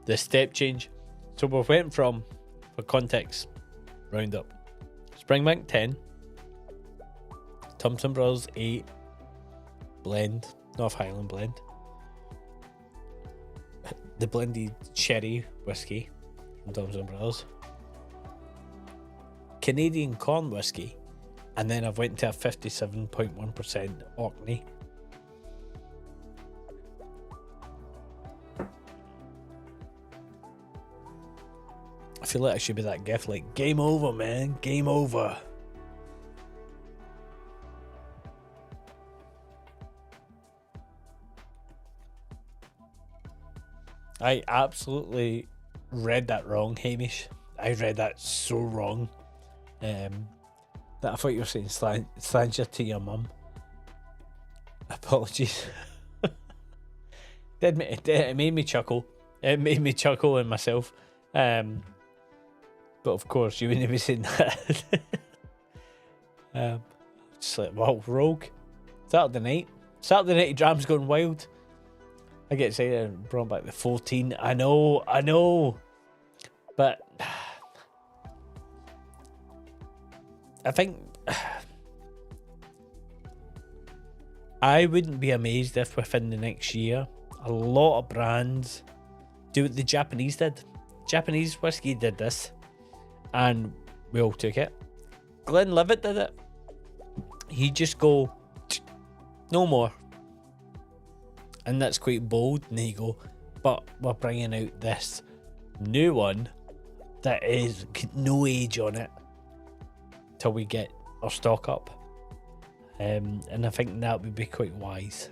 The step change. So we went from, for context, roundup, Springbank 10, Thompson Bros 8, blend, North Highland blend, the blended sherry whiskey from Thompson Bros, Canadian corn whiskey, and then I've went to a 57.1% Orkney. I feel like I should be that gift, like, game over, man, game over. I absolutely read that wrong, Hamish. I read that so wrong. That I thought you were saying slanger to your mum. Apologies. It made me chuckle. It made me chuckle in myself. But of course, you wouldn't be saying that. Just like, wow, rogue. Saturday night DRAMS going wild. I get excited and brought back the 14. I know. But I think I wouldn't be amazed if within the next year a lot of brands do what the Japanese did. Japanese whiskey did this and we all took it. Glenlivet did it. He just go, no more. And that's quite bold. And they go, but we're bringing out this new one that is no age on it till we get our stock up. And I think that would be quite wise.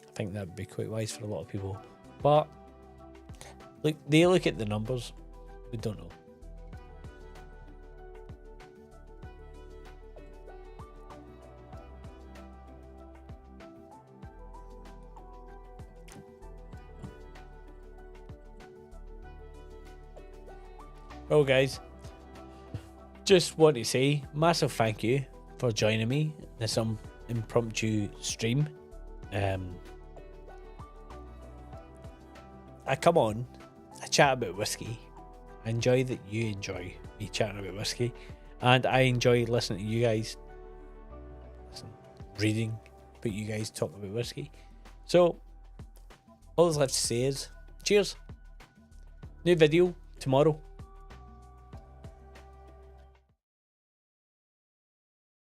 I think that would be quite wise for a lot of people. But look, they look at the numbers. We don't know. Well, guys, just want to say massive thank you for joining me in this impromptu stream. I come on, I chat about whiskey. I enjoy that you enjoy me chatting about whiskey, and I enjoy listening to you guys, reading about you guys talk about whiskey. So all that's left to say is cheers. New video tomorrow.